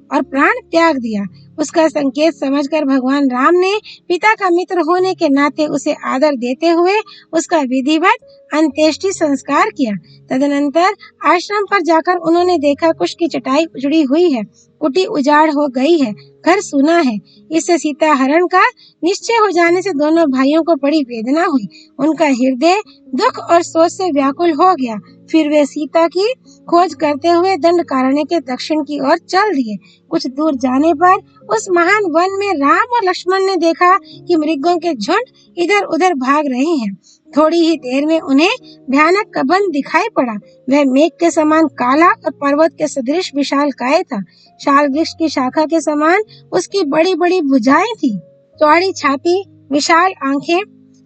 और प्राण त्याग दिया। उसका संकेत समझकर भगवान राम ने पिता का मित्र होने के नाते उसे आदर देते हुए उसका विधिवत अंत्येष्टि संस्कार किया। तदनंतर आश्रम पर जाकर उन्होंने देखा कुश की चटाई उजड़ी हुई है, कुटी उजाड़ हो गई है, घर सूना है। इससे सीता हरण का निश्चय हो जाने से दोनों भाइयों को बड़ी वेदना हुई। उनका हृदय दुख और सोच से व्याकुल हो गया। फिर वे सीता की खोज करते हुए दंडकारण्य के दक्षिण की ओर चल दिए। कुछ दूर जाने पर उस महान वन में राम और लक्ष्मण ने देखा कि मृगों के झुंड इधर उधर भाग रहे हैं। थोड़ी ही देर में उन्हें भयानक कबंध दिखाई पड़ा। वह मेघ के समान काला और पर्वत के सदृश विशालकाय था। शाल वृक्ष की शाखा के समान उसकी बड़ी बड़ी भुजाएं थी, चौड़ी छाती, विशाल आंखें,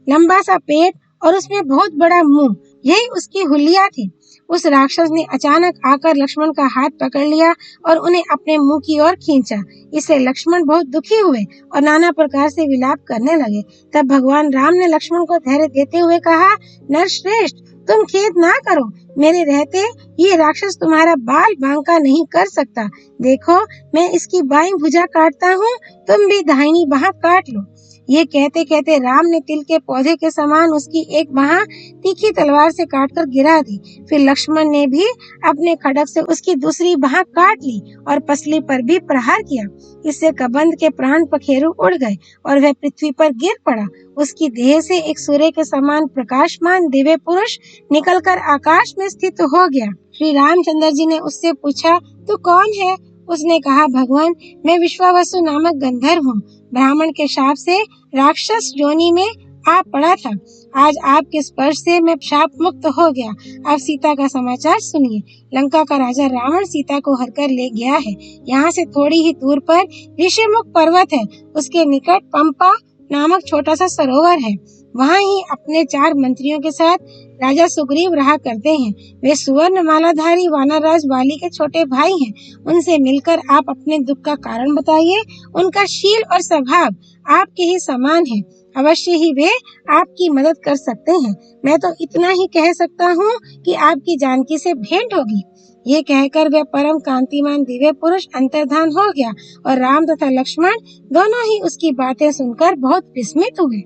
लंबा सा पेट और उसमें बहुत बड़ा मुंह, यही उसकी हुलिया थी। उस राक्षस ने अचानक आकर लक्ष्मण का हाथ पकड़ लिया और उन्हें अपने मुंह की ओर खींचा। इससे लक्ष्मण बहुत दुखी हुए और नाना प्रकार से विलाप करने लगे। तब भगवान राम ने लक्ष्मण को धैर्य देते हुए कहा, नरश्रेष्ठ, तुम खेद ना करो। मेरे रहते ये राक्षस तुम्हारा बाल बांका नहीं कर सकता। देखो, मैं इसकी बाईं भुजा काटता हूँ, तुम भी दाहिनी बाह काट लो। ये कहते कहते राम ने तिल के पौधे के समान उसकी एक बाह तीखी तलवार से काटकर गिरा दी। फिर लक्ष्मण ने भी अपने खड्ग से उसकी दूसरी बाह काट ली और पसली पर भी प्रहार किया। इससे कबंध के प्राण पखेरु उड़ गए और वह पृथ्वी पर गिर पड़ा। उसकी देह से एक सूर्य के समान प्रकाशमान दिव्य पुरुष निकलकर आकाश में स्थित हो गया। श्री रामचंद्र जी ने उससे पूछा, तू कौन है? उसने कहा, भगवान, मैं विश्वावसु नामक गंधर्व हूँ। ब्राह्मण के शाप से राक्षस योनि में आ पड़ा था। आज आपके स्पर्श से मैं शाप मुक्त हो गया। अब सीता का समाचार सुनिए। लंका का राजा रावण सीता को हरकर ले गया है। यहाँ से थोड़ी ही दूर पर ऋषिमुख पर्वत है। उसके निकट पंपा नामक छोटा सा सरोवर है। वहाँ ही अपने 4 मंत्रियों के साथ राजा सुग्रीव रहा करते हैं। वे सुवर्ण मालाधारी वानरराज वाली के छोटे भाई हैं। उनसे मिलकर आप अपने दुख का कारण बताइए। उनका शील और स्वभाव आपके ही समान है। अवश्य ही वे आपकी मदद कर सकते हैं। मैं तो इतना ही कह सकता हूँ कि आपकी जानकी से भेंट होगी। ये कहकर वह परम कांतिमान दिव्य पुरुष अंतर्धान हो गया और राम तथा लक्ष्मण दोनों ही उसकी बातें सुनकर बहुत विस्मित हुए।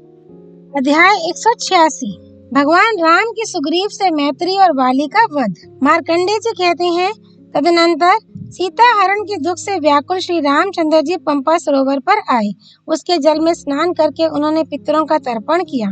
अध्याय 186। भगवान राम की सुग्रीव से मैत्री और वाली का वध। मार्कंडेय जी कहते हैं, तदनंतर सीता हरण के दुख से व्याकुल श्री रामचंद्र जी पंपा सरोवर पर आए। उसके जल में स्नान करके उन्होंने पितरों का तर्पण किया।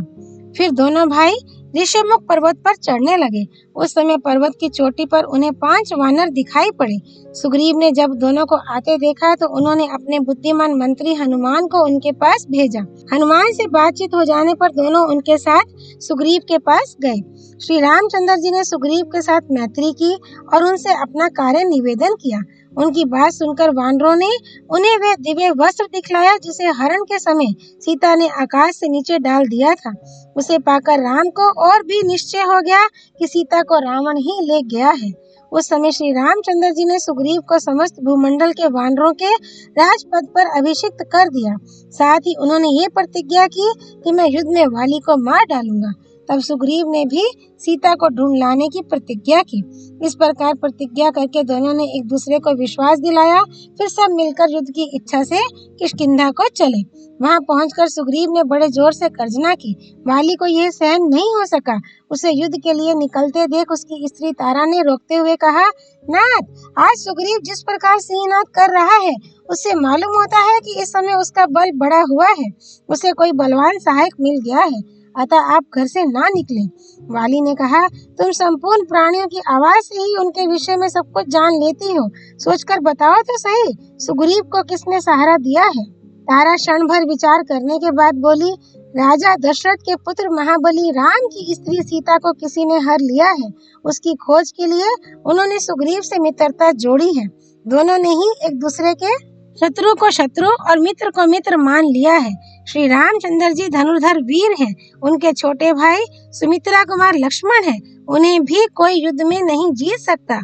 फिर दोनों भाई ऋषिमुख पर्वत पर चढ़ने लगे। उस समय पर्वत की चोटी पर उन्हें 5 वानर दिखाई पड़े। सुग्रीव ने जब दोनों को आते देखा तो उन्होंने अपने बुद्धिमान मंत्री हनुमान को उनके पास भेजा। हनुमान से बातचीत हो जाने पर दोनों उनके साथ सुग्रीव के पास गए। श्री रामचंद्र जी ने सुग्रीव के साथ मैत्री की और उनसे अपना कार्य निवेदन किया। उनकी बात सुनकर वानरों ने उन्हें वह दिव्य वस्त्र दिखलाया जिसे हरण के समय सीता ने आकाश से नीचे डाल दिया था। उसे पाकर राम को और भी निश्चय हो गया कि सीता को रावण ही ले गया है। उस समय श्री रामचंद्र जी ने सुग्रीव को समस्त भूमंडल के वानरों के राजपद पर अभिषिक्त कर दिया। साथ ही उन्होंने ये प्रतिज्ञा की कि मैं युद्ध में वाली को मार डालूंगा। तब सुग्रीव ने भी सीता को ढूंढ लाने की प्रतिज्ञा की। इस प्रकार प्रतिज्ञा करके दोनों ने एक दूसरे को विश्वास दिलाया। फिर सब मिलकर युद्ध की इच्छा से किष्किंधा को चले। वहां पहुंचकर सुग्रीव ने बड़े जोर से गर्जना की। वाली को यह सहन नहीं हो सका। उसे युद्ध के लिए निकलते देख उसकी स्त्री तारा ने रोकते हुए कहा, नाथ, आज सुग्रीव जिस प्रकार सिंहनाद कर रहा है उससे मालूम होता है कि इस समय उसका बल बढ़ा हुआ है। उसे कोई बलवान सहायक मिल गया है, अतः आप घर से ना निकलें। वाली ने कहा, तुम संपूर्ण प्राणियों की आवाज से ही उनके विषय में सब कुछ जान लेती हो। सोचकर बताओ तो सही, सुग्रीव को किसने सहारा दिया है? तारा क्षण भर विचार करने के बाद बोली, राजा दशरथ के पुत्र महाबली राम की स्त्री सीता को किसी ने हर लिया है। उसकी खोज के लिए उन्होंने सुग्रीव से मित्रता जोड़ी है। दोनों ने ही एक दूसरे के शत्रु को शत्रु और मित्र को मित्र मान लिया है। श्री रामचंद्र जी धनुर्धर वीर हैं। उनके छोटे भाई सुमित्रा कुमार लक्ष्मण हैं। उन्हें भी कोई युद्ध में नहीं जीत सकता।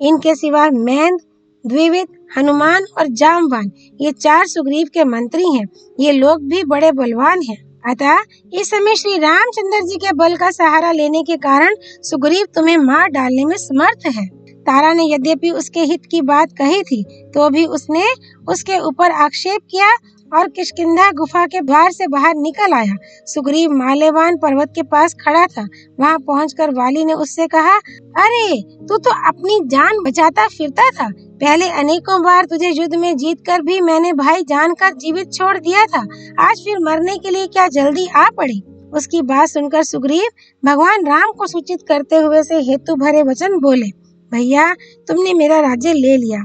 इनके सिवा मैंद, द्विविद, हनुमान और जामवान ये 4 सुग्रीव के मंत्री हैं। ये लोग भी बड़े बलवान हैं। अतः इस समय श्री रामचंद्र जी के बल का सहारा लेने के कारण सुग्रीव तुम्हें मार डालने में समर्थ है। तारा ने यद्यपि उसके हित की बात कही थी तो भी उसने उसके ऊपर आक्षेप किया और किष्किंधा गुफा के द्वार से बाहर निकल आया। सुग्रीव माल्यवान पर्वत के पास खड़ा था। वहां पहुंचकर वाली ने उससे कहा, अरे तू तो अपनी जान बचाता फिरता था। पहले अनेकों बार तुझे युद्ध में जीतकर भी मैंने भाई जानकर जीवित छोड़ दिया था। आज फिर मरने के लिए क्या जल्दी आ पड़ी? उसकी बात सुनकर सुग्रीव भगवान राम को सूचित करते हुए से हेतु भरे वचन बोले, भैया, तुमने मेरा राज्य ले लिया,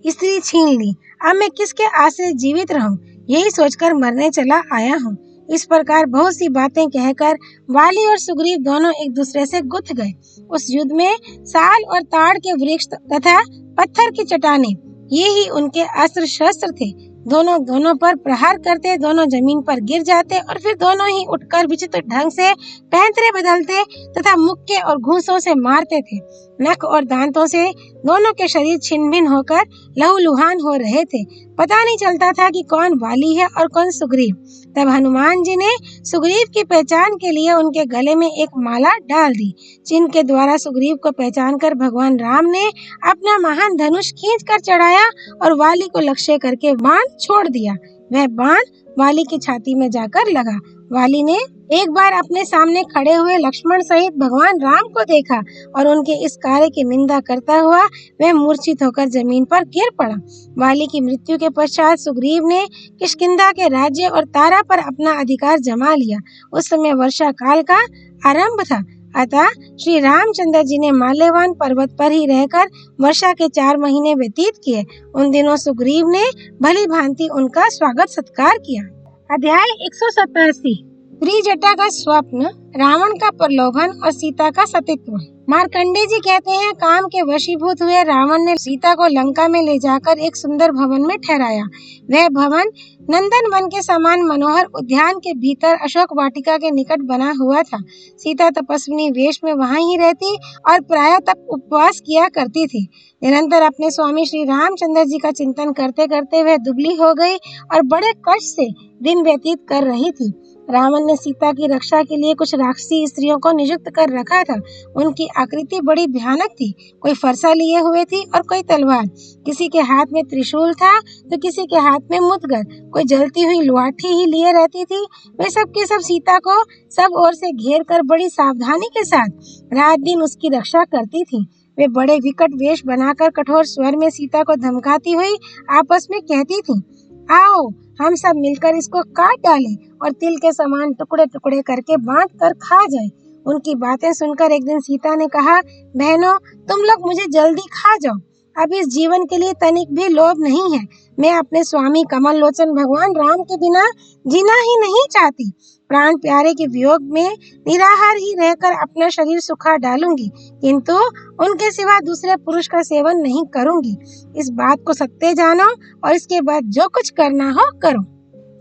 स्त्री छीन ली, अब मैं किसके आश्रय जीवित रहूं? यही सोचकर मरने चला आया हूँ। इस प्रकार बहुत सी बातें कहकर वाली और सुग्रीव दोनों एक दूसरे से गुथ गए। उस युद्ध में साल और ताड़ के वृक्ष तथा पत्थर की चट्टानें ये ही उनके अस्त्र शस्त्र थे। दोनों पर प्रहार करते, दोनों जमीन पर गिर जाते और फिर दोनों ही उठकर विचित्र ढंग से पैंतरे बदलते तथा मुक्के और घूंसों से मारते थे। नख और दांतों से दोनों के शरीर छिन्न भिन्न होकर लहूलुहान हो रहे थे। पता नहीं चलता था कि कौन वाली है और कौन सुग्रीव। तब हनुमान जी ने सुग्रीव की पहचान के लिए उनके गले में एक माला डाल दी। चिन्ह के द्वारा सुग्रीव को पहचान कर भगवान राम ने अपना महान धनुष खींच कर चढ़ाया और वाली को लक्ष्य करके बाण छोड़ दिया। वह बाण वाली की छाती में जाकर लगा। वाली ने एक बार अपने सामने खड़े हुए लक्ष्मण सहित भगवान राम को देखा और उनके इस कार्य की निंदा करता हुआ वह मूर्छित होकर जमीन पर गिर पड़ा। वाली की मृत्यु के पश्चात सुग्रीव ने किष्किंधा के राज्य और तारा पर अपना अधिकार जमा लिया। उस समय वर्षा काल का आरंभ था, अतः श्री रामचंद्र जी ने माल्यवान पर्वत पर ही रहकर वर्षा के 4 महीने व्यतीत किए। उन दिनों सुग्रीव ने भली भांति उनका स्वागत सत्कार किया। अध्याय 187 त्रिजटा का स्वप्न, रावण का प्रलोभन और सीता का सतीत्व। मार्कंडेय जी कहते हैं, काम के वशीभूत हुए रावण ने सीता को लंका में ले जाकर एक सुंदर भवन में ठहराया। वह भवन नंदन वन के समान मनोहर उद्यान के भीतर अशोक वाटिका के निकट बना हुआ था। सीता तपस्विनी वेश में वहां ही रहती और प्रायः तप उपवास किया करती थी। निरंतर अपने स्वामी श्री रामचंद्र जी का चिंतन करते करते वह दुबली हो गई और बड़े कष्ट से दिन व्यतीत कर रही थी। रावण ने सीता की रक्षा के लिए कुछ राक्षसी स्त्रियों को नियुक्त कर रखा था। उनकी आकृति बड़ी भयानक थी। कोई फरसा लिए हुए थी और कोई तलवार। किसी के हाथ में त्रिशूल था तो किसी के हाथ में मुद्गर। कोई जलती हुई लाठी ही लिए रहती थी। वे सब के सब सीता को सब ओर से घेर कर बड़ी सावधानी के साथ रात दिन उसकी रक्षा करती थी। वे बड़े विकट वेश बनाकर कठोर स्वर में सीता को धमकाती हुई आपस में कहती थी, आओ हम सब मिलकर इसको काट डालें और तिल के समान टुकड़े टुकड़े करके बांट कर खा जाए। उनकी बातें सुनकर एक दिन सीता ने कहा, बहनों, तुम लोग मुझे जल्दी खा जाओ। अब इस जीवन के लिए तनिक भी लोभ नहीं है। मैं अपने स्वामी कमल लोचन भगवान राम के बिना जीना ही नहीं चाहती। प्राण प्यारे के वियोग में निराहार ही रहकर अपना शरीर सुखा डालूंगी, किंतु उनके सिवा दूसरे पुरुष का सेवन नहीं करूंगी। इस बात को सत्य जानो और इसके बाद जो कुछ करना हो करो।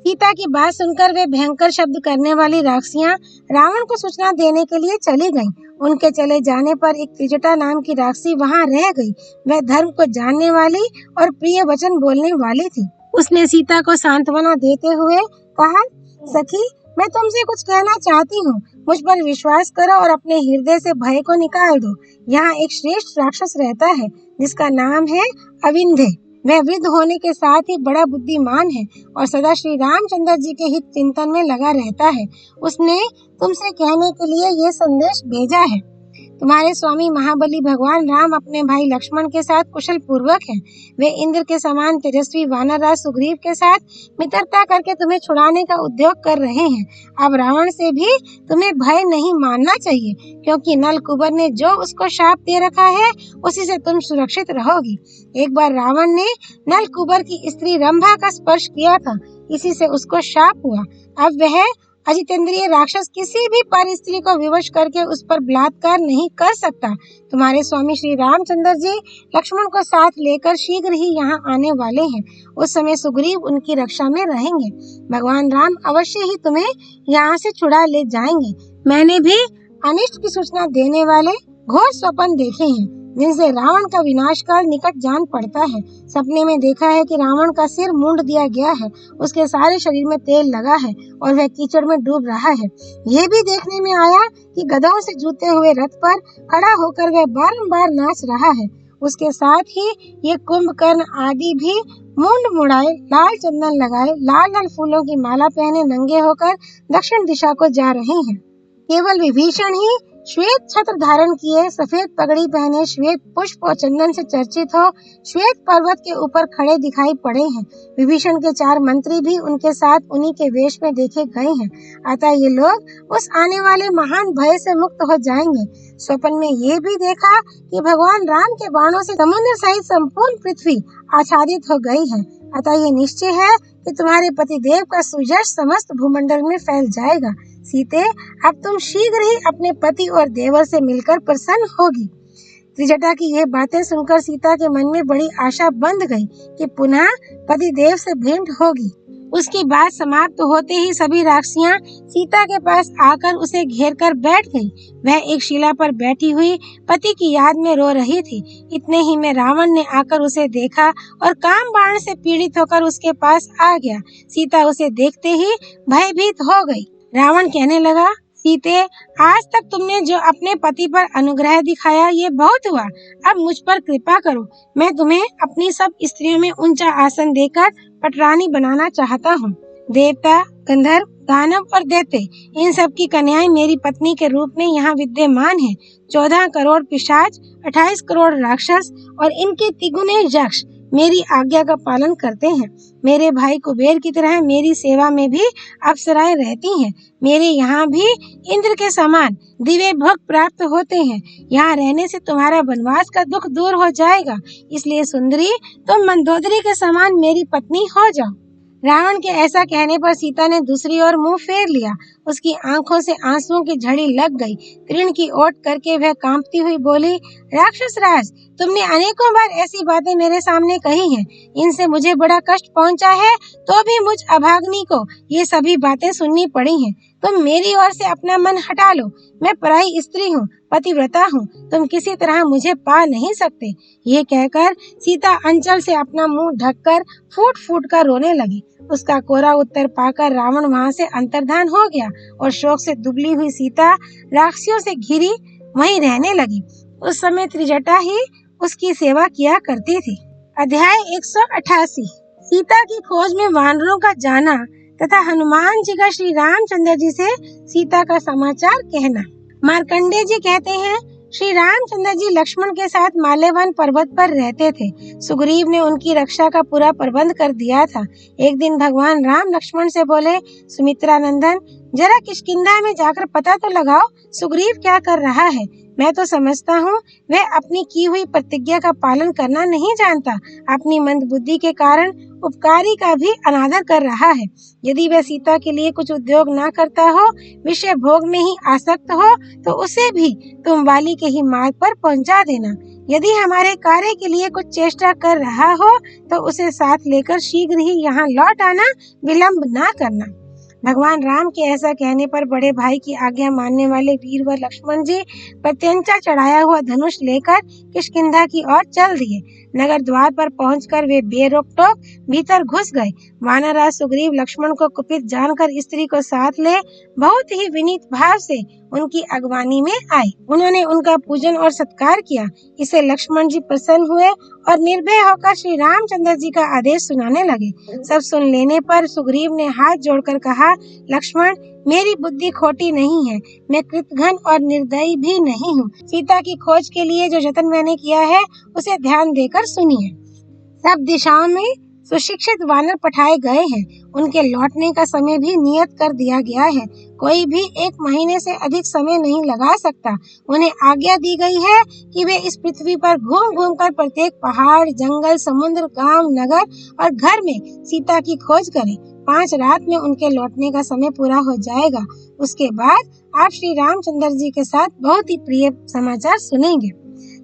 सीता की बात सुनकर वे भयंकर शब्द करने वाली राक्षसियां रावण को सूचना देने के लिए चली गईं। उनके चले जाने पर एक त्रिजटा नाम की राक्षसी वहां रह गई। वह धर्म को जानने वाली और प्रिय वचन बोलने वाली थी। उसने सीता को सांत्वना देते हुए कहा, सखी, मैं तुमसे कुछ कहना चाहती हूँ। मुझ पर विश्वास करो और अपने हृदय से भय को निकाल दो। यहाँ एक श्रेष्ठ राक्षस रहता है जिसका नाम है अविंध्य। वह वृद्ध होने के साथ ही बड़ा बुद्धिमान है और सदा श्री रामचंद्र जी के हित चिंतन में लगा रहता है। उसने तुमसे कहने के लिए यह संदेश भेजा है। तुम्हारे स्वामी महाबली भगवान राम अपने भाई लक्ष्मण के साथ कुशल पूर्वक हैं। वे इंद्र के समान तेजस्वी वानरराज सुग्रीव के साथ मित्रता करके तुम्हें छुड़ाने का उद्योग कर रहे हैं। अब रावण से भी तुम्हें भय नहीं मानना चाहिए, क्योंकि नल कुबर ने जो उसको शाप दे रखा है उसी से तुम सुरक्षित रहोगी। एक बार रावण ने नल कुबर की स्त्री रंभा का स्पर्श किया था, इसी से उसको शाप हुआ। अब वह अजितेंद्रिय राक्षस किसी भी पर स्त्री को विवश करके उस पर बलात्कार नहीं कर सकता। तुम्हारे स्वामी श्री रामचंद्र जी लक्ष्मण को साथ लेकर शीघ्र ही यहाँ आने वाले हैं। उस समय सुग्रीव उनकी रक्षा में रहेंगे। भगवान राम अवश्य ही तुम्हें यहाँ से छुड़ा ले जाएंगे। मैंने भी अनिष्ट की सूचना देने वाले घोर स्वप्न देखे हैं, जिनसे रावण का विनाशकाल निकट जान पड़ता है। सपने में देखा है कि रावण का सिर मूंड दिया गया है, उसके सारे शरीर में तेल लगा है और वह कीचड़ में डूब रहा है। यह भी देखने में आया कि गधों से जूते हुए रथ पर खड़ा होकर वह बारंबार नाच रहा है। उसके साथ ही ये कुंभकर्ण आदि भी मूंड मुड़ाए, लाल चंदन लगाए, लाल लाल फूलों की माला पहने नंगे होकर दक्षिण दिशा को जा रहे हैं। केवल विभीषण ही श्वेत छत्र धारण किए, सफेद पगड़ी पहने, श्वेत पुष्प और चंदन से चर्चित हो श्वेत पर्वत के ऊपर खड़े दिखाई पड़े हैं। विभीषण के 4 मंत्री भी उनके साथ उन्हीं के वेश में देखे गए हैं। अतः ये लोग उस आने वाले महान भय से मुक्त हो जाएंगे। स्वप्न में ये भी देखा कि भगवान राम के बाणों से समुद्र सहित संपूर्ण पृथ्वी आच्छादित हो गई है। अतः ये निश्चय है कि तुम्हारे पतिदेव का सुयश समस्त भूमंडल में फैल जाएगा। सीते, अब तुम शीघ्र ही अपने पति और देवर से मिलकर प्रसन्न होगी। त्रिजटा की यह बातें सुनकर सीता के मन में बड़ी आशा बंध गई कि पुनः पतिदेव से भेंट होगी। उसकी बात समाप्त होते ही सभी राक्षसियां सीता के पास आकर उसे घेर कर बैठ गईं। वह एक शिला पर बैठी हुई पति की याद में रो रही थी। इतने ही में रावण ने आकर उसे देखा और काम बाण से पीड़ित होकर उसके पास आ गया। सीता उसे देखते ही भयभीत हो गई। रावण कहने लगा, सीते, आज तक तुमने जो अपने पति पर अनुग्रह दिखाया ये बहुत हुआ। अब मुझ पर कृपा करो। मैं तुम्हें अपनी सब स्त्रियों में ऊंचा आसन देकर पटरानी बनाना चाहता हूँ। देवता, गंधर्व, दानव और दैत्य, इन सब की कन्याएं मेरी पत्नी के रूप में यहाँ विद्यमान हैं। 14 करोड़ पिशाच, 28 करोड़ राक्षस और इनके तिगुने यक्ष मेरी आज्ञा का पालन करते हैं। मेरे भाई कुबेर की तरह मेरी सेवा में भी अप्सराएं रहती हैं। मेरे यहाँ भी इंद्र के समान दिव्य भोग प्राप्त होते हैं। यहाँ रहने से तुम्हारा वनवास का दुख दूर हो जाएगा। इसलिए सुंदरी, तुम मंदोदरी के समान मेरी पत्नी हो जाओ। रावण के ऐसा कहने पर सीता ने दूसरी ओर मुंह फेर लिया। उसकी आंखों से आंसुओं की झड़ी लग गई। तृण की ओट करके वह कांपती हुई बोली, राक्षस राज, तुमने अनेकों बार ऐसी बातें मेरे सामने कही हैं। इनसे मुझे बड़ा कष्ट पहुंचा है, तो भी मुझ अभाग्नि को ये सभी बातें सुननी पड़ी हैं। तुम मेरी ओर से अपना मन हटा लो। मैं पराई स्त्री हूँ, पतिव्रता हूँ। तुम किसी तरह मुझे पा नहीं सकते। ये कहकर सीता अंचल से अपना मुंह ढककर फूट फूट कर रोने लगी। उसका कोरा उत्तर पाकर रावण वहां से अंतर्धान हो गया और शोक से दुबली हुई सीता राक्षसियों से घिरी वहीं रहने लगी। उस समय त्रिजटा ही उसकी सेवा किया करती थी। अध्याय 188। सीता की खोज में वानरों का जाना तथा हनुमान जी का श्री रामचंद्र जी से सीता का समाचार कहना। मार्कंडेय जी कहते हैं, श्री रामचंद्र जी लक्ष्मण के साथ माल्यवन पर्वत पर रहते थे। सुग्रीव ने उनकी रक्षा का पूरा प्रबंध कर दिया था। एक दिन भगवान राम लक्ष्मण से बोले, सुमित्रा नंदन, जरा किष्किंधा में जाकर पता तो लगाओ सुग्रीव क्या कर रहा है। मैं तो समझता हूँ वह अपनी की हुई प्रतिज्ञा का पालन करना नहीं जानता। अपनी मंदबुद्धि के कारण उपकारी का भी अनादर कर रहा है। यदि वह सीता के लिए कुछ उद्योग ना करता हो, विषय भोग में ही आसक्त हो, तो उसे भी तुम वाली के ही मार्ग पर पहुंचा देना। यदि हमारे कार्य के लिए कुछ चेष्टा कर रहा हो, तो उसे साथ लेकर शीघ्र ही यहाँ लौट आना, विलंब ना करना। भगवान राम के ऐसा कहने पर बड़े भाई की आज्ञा मानने वाले वीरवर लक्ष्मण जी प्रत्यंचा चढ़ाया हुआ धनुष लेकर किष्किंधा की ओर चल दिए। नगर द्वार पर पहुंचकर वे बेरोक टोक भीतर घुस गए। वानरराज सुग्रीव लक्ष्मण को कुपित जानकर स्त्री को साथ ले बहुत ही विनीत भाव से उनकी अगवानी में आए। उन्होंने उनका पूजन और सत्कार किया। इसे लक्ष्मण जी प्रसन्न हुए और निर्भय होकर श्री रामचंद्र जी का आदेश सुनाने लगे। सब सुन लेने पर सुग्रीव ने हाथ जोड़कर कहा, लक्ष्मण, मेरी बुद्धि खोटी नहीं है, मैं कृतघ्न और निर्दयी भी नहीं हूँ। सीता की खोज के लिए जो जतन मैंने किया है उसे ध्यान देकर सुनिए। सब दिशाओं में सुशिक्षित वानर पठाए गए हैं। उनके लौटने का समय भी नियत कर दिया गया है। कोई भी 1 महीने से अधिक समय नहीं लगा सकता। उन्हें आज्ञा दी गई है कि वे इस पृथ्वी पर घूम घूम कर प्रत्येक पहाड़, जंगल, समुद्र, गांव, नगर और घर में सीता की खोज करें। 5 रात में उनके लौटने का समय पूरा हो जाएगा। उसके बाद आप श्री रामचंद्र जी के साथ बहुत ही प्रिय समाचार सुनेंगे।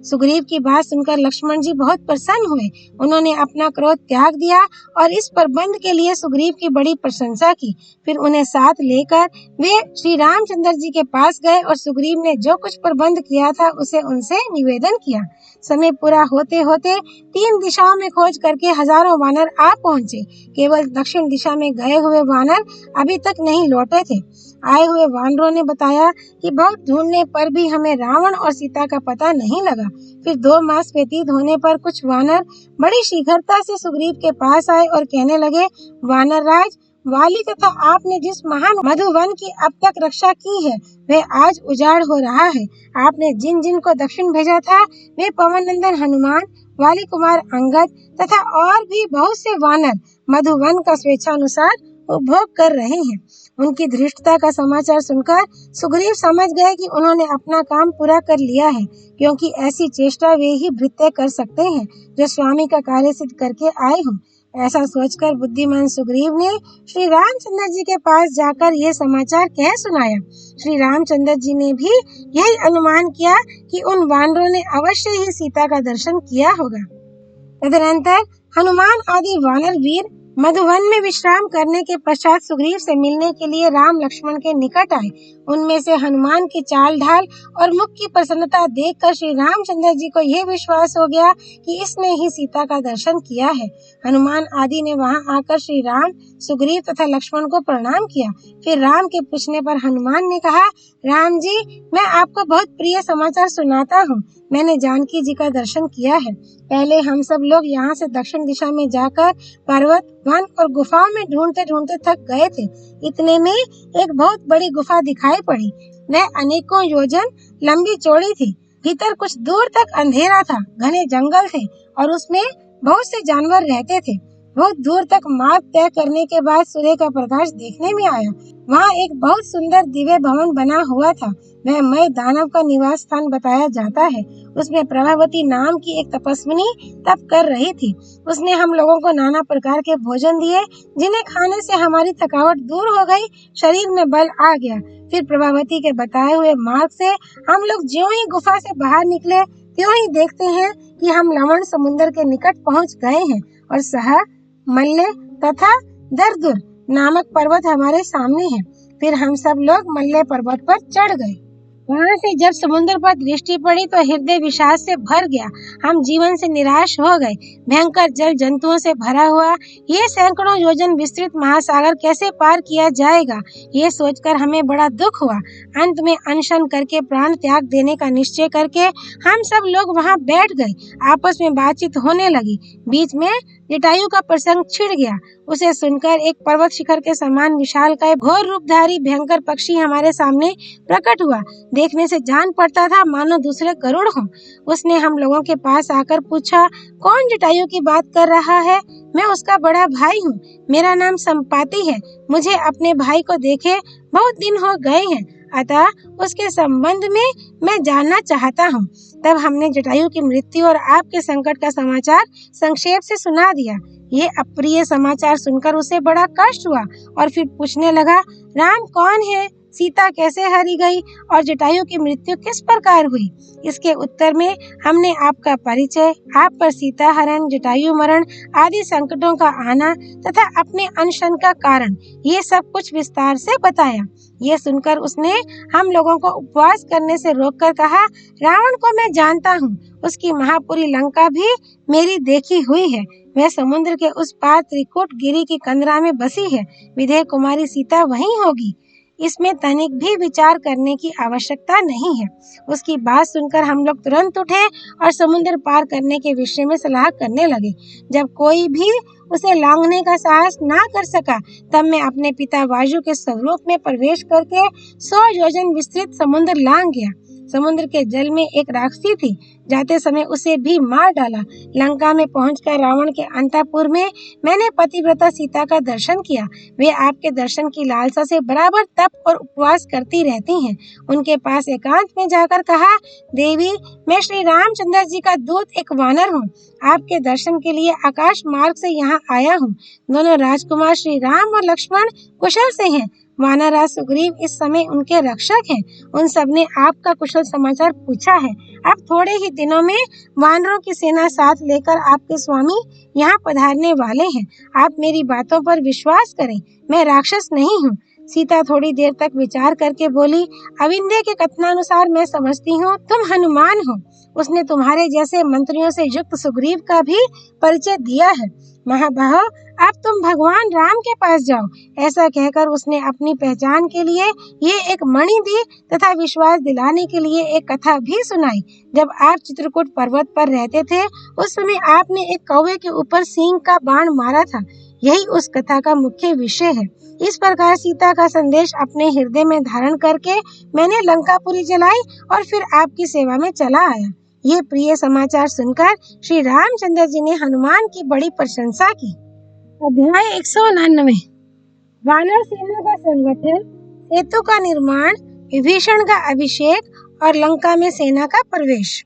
सुग्रीव की बात सुनकर लक्ष्मण जी बहुत प्रसन्न हुए। उन्होंने अपना क्रोध त्याग दिया और इस प्रबंध के लिए सुग्रीव की बड़ी प्रशंसा की। फिर उन्हें साथ लेकर वे श्री रामचंद्र जी के पास गए और सुग्रीव ने जो कुछ प्रबंध किया था उसे उनसे निवेदन किया। समय पूरा होते होते 3 दिशाओं में खोज करके हजारों वानर आ पहुंचे। केवल दक्षिण दिशा में गए हुए वानर अभी तक नहीं लौटे थे। आए हुए वानरों ने बताया कि बहुत ढूंढने पर भी हमें रावण और सीता का पता नहीं लगा। फिर 2 मास व्यतीत होने पर कुछ वानर बड़ी शीघ्रता से सुग्रीव के पास आए और कहने लगे, वानर राज, वाली तथा आपने जिस महान मधुवन की अब तक रक्षा की है वह आज उजाड़ हो रहा है। आपने जिन जिन को दक्षिण भेजा था वे पवन नंदन हनुमान, वाली कुमार अंगद तथा और भी बहुत से वानर मधुवन का स्वेच्छानुसार उपभोग कर रहे हैं। उनकी धृष्टता का समाचार सुनकर सुग्रीव समझ गए कि उन्होंने अपना काम पूरा कर लिया है, क्योंकि ऐसी चेष्टा वे ही भृत्य कर सकते हैं जो स्वामी का कार्य सिद्ध करके आए हों। ऐसा सोचकर बुद्धिमान सुग्रीव ने श्री रामचंद्र जी के पास जाकर यह समाचार कह सुनाया। श्री रामचंद्र जी ने भी यही अनुमान किया कि उन वानरों ने अवश्य ही सीता का दर्शन किया होगा। तदनंतर हनुमान आदि वानर वीर मधुवन में विश्राम करने के पश्चात सुग्रीव से मिलने के लिए राम लक्ष्मण के निकट आए। उनमें से हनुमान की चाल ढाल और मुख की प्रसन्नता देखकर श्री रामचंद्र जी को यह विश्वास हो गया कि इसने ही सीता का दर्शन किया है। हनुमान आदि ने वहां आकर श्री राम, सुग्रीव तथा लक्ष्मण को प्रणाम किया। फिर राम के पूछने पर हनुमान ने कहा, राम जी, मैं आपको बहुत प्रिय समाचार सुनाता हूँ। मैंने जानकी जी का दर्शन किया है। पहले हम सब लोग यहाँ से दक्षिण दिशा में जाकर पर्वत, वन और गुफाओं में ढूंढते ढूंढते थक गए थे। इतने में एक बहुत बड़ी गुफा दिखाई पड़ी। वह अनेकों योजन लंबी चौड़ी थी। भीतर कुछ दूर तक अंधेरा था, घने जंगल थे और उसमें बहुत से जानवर रहते थे। बहुत दूर तक मार्ग तय करने के बाद सूर्य का प्रकाश देखने में आया। वहाँ एक बहुत सुंदर दिव्य भवन बना हुआ था। वह मय दानव का निवास स्थान बताया जाता है। उसमें प्रभावती नाम की एक तपस्विनी तप कर रही थी। उसने हम लोगों को नाना प्रकार के भोजन दिए, जिन्हें खाने से हमारी थकावट दूर हो गई, शरीर में बल आ गया। फिर प्रभावती के बताए हुए मार्ग से हम लोग ज्यों ही गुफा से बाहर निकले, त्यों ही देखते हैं कि हम लवण समुद्र के निकट पहुँच गए हैं और सहा, मल्ले तथा दरदुर नामक पर्वत हमारे सामने है। फिर हम सब लोग मल्ले पर्वत पर चढ़ गए। वहाँ से जब समुद्र पर दृष्टि पड़ी तो हृदय विषाद से भर गया। हम जीवन से निराश हो गए। भयंकर जल जंतुओं से भरा हुआ ये सैकड़ों योजन विस्तृत महासागर कैसे पार किया जाएगा, ये सोचकर हमें बड़ा दुख हुआ। अंत में अनशन करके प्राण त्याग देने का निश्चय करके हम सब लोग वहाँ बैठ गए। आपस में बातचीत होने लगी। बीच में जटायु का प्रसंग छिड़ गया। उसे सुनकर एक पर्वत शिखर के समान विशालकाय घोर रूपधारी भयंकर पक्षी हमारे सामने प्रकट हुआ। देखने से जान पड़ता था मानो दूसरे गरुड़ हों। उसने हम लोगों के पास आकर पूछा, कौन जटायु की बात कर रहा है? मैं उसका बड़ा भाई हूँ। मेरा नाम संपाति है। मुझे अपने भाई को देखे बहुत दिन हो गए हैं, अतः उसके संबंध में मैं जानना चाहता हूँ। तब हमने जटायु की मृत्यु और आपके संकट का समाचार संक्षेप से सुना दिया। ये अप्रिय समाचार सुनकर उसे बड़ा कष्ट हुआ और फिर पूछने लगा, राम कौन है? सीता कैसे हरी गई और जटायु की मृत्यु किस प्रकार हुई? इसके उत्तर में हमने आपका परिचय, आप पर सीता हरण, जटायु मरण आदि संकटों का आना तथा अपने अनशन का कारण, ये सब कुछ विस्तार से बताया। ये सुनकर उसने हम लोगों को उपवास करने से रोककर कहा, रावण को मैं जानता हूँ, उसकी महापुरी लंका भी मेरी देखी हुई है। वह समुद्र के उस पार त्रिकुट गिरी की कंदरा में बसी है। विदेह कुमारी सीता वहीं होगी। इसमें तनिक भी विचार करने की आवश्यकता नहीं है। उसकी बात सुनकर हम लोग तुरंत उठे और समुद्र पार करने के विषय में सलाह करने लगे। जब कोई भी उसे लांघने का साहस ना कर सका, तब मैं अपने पिता वायु के स्वरूप में प्रवेश करके 100 योजन विस्तृत समुद्र लांघ गया। समुद्र के जल में एक राक्षसी थी, जाते समय उसे भी मार डाला। लंका में पहुंचकर रावण के अंतःपुर में मैंने पतिव्रता सीता का दर्शन किया। वे आपके दर्शन की लालसा से बराबर तप और उपवास करती रहती हैं। उनके पास एकांत में जाकर कहा, देवी, मैं श्री रामचंद्र जी का दूत एक वानर हूँ। आपके दर्शन के लिए आकाश मार्ग से यहाँ आया हूँ। दोनों राजकुमार श्री राम और लक्ष्मण कुशल से हैं। वानरराज सुग्रीव इस समय उनके रक्षक हैं। उन सबने आपका कुशल समाचार पूछा है। अब थोड़े ही दिनों में वानरों की सेना साथ लेकर आपके स्वामी यहाँ पधारने वाले हैं। आप मेरी बातों पर विश्वास करें, मैं राक्षस नहीं हूँ। सीता थोड़ी देर तक विचार करके बोली, अविंदे के कथनानुसार मैं समझती हूँ तुम हनुमान हो। उसने तुम्हारे जैसे मंत्रियों से युक्त सुग्रीव का भी परिचय दिया है। महाबाहो, अब तुम भगवान राम के पास जाओ। ऐसा कहकर उसने अपनी पहचान के लिए ये एक मणि दी तथा विश्वास दिलाने के लिए एक कथा भी सुनाई। जब आप चित्रकूट पर्वत पर रहते थे, उस समय आपने एक कौवे के ऊपर सींग का बाण मारा था। यही उस कथा का मुख्य विषय है। इस प्रकार सीता का संदेश अपने हृदय में धारण करके मैंने लंकापुरी जलाई और फिर आपकी सेवा में चला आया। ये प्रिय समाचार सुनकर श्री रामचंद्र जी ने हनुमान की बड़ी प्रशंसा की। अध्याय 199। वानर सेना का संगठन, सेतु का निर्माण, विभीषण का अभिषेक और लंका में सेना का प्रवेश।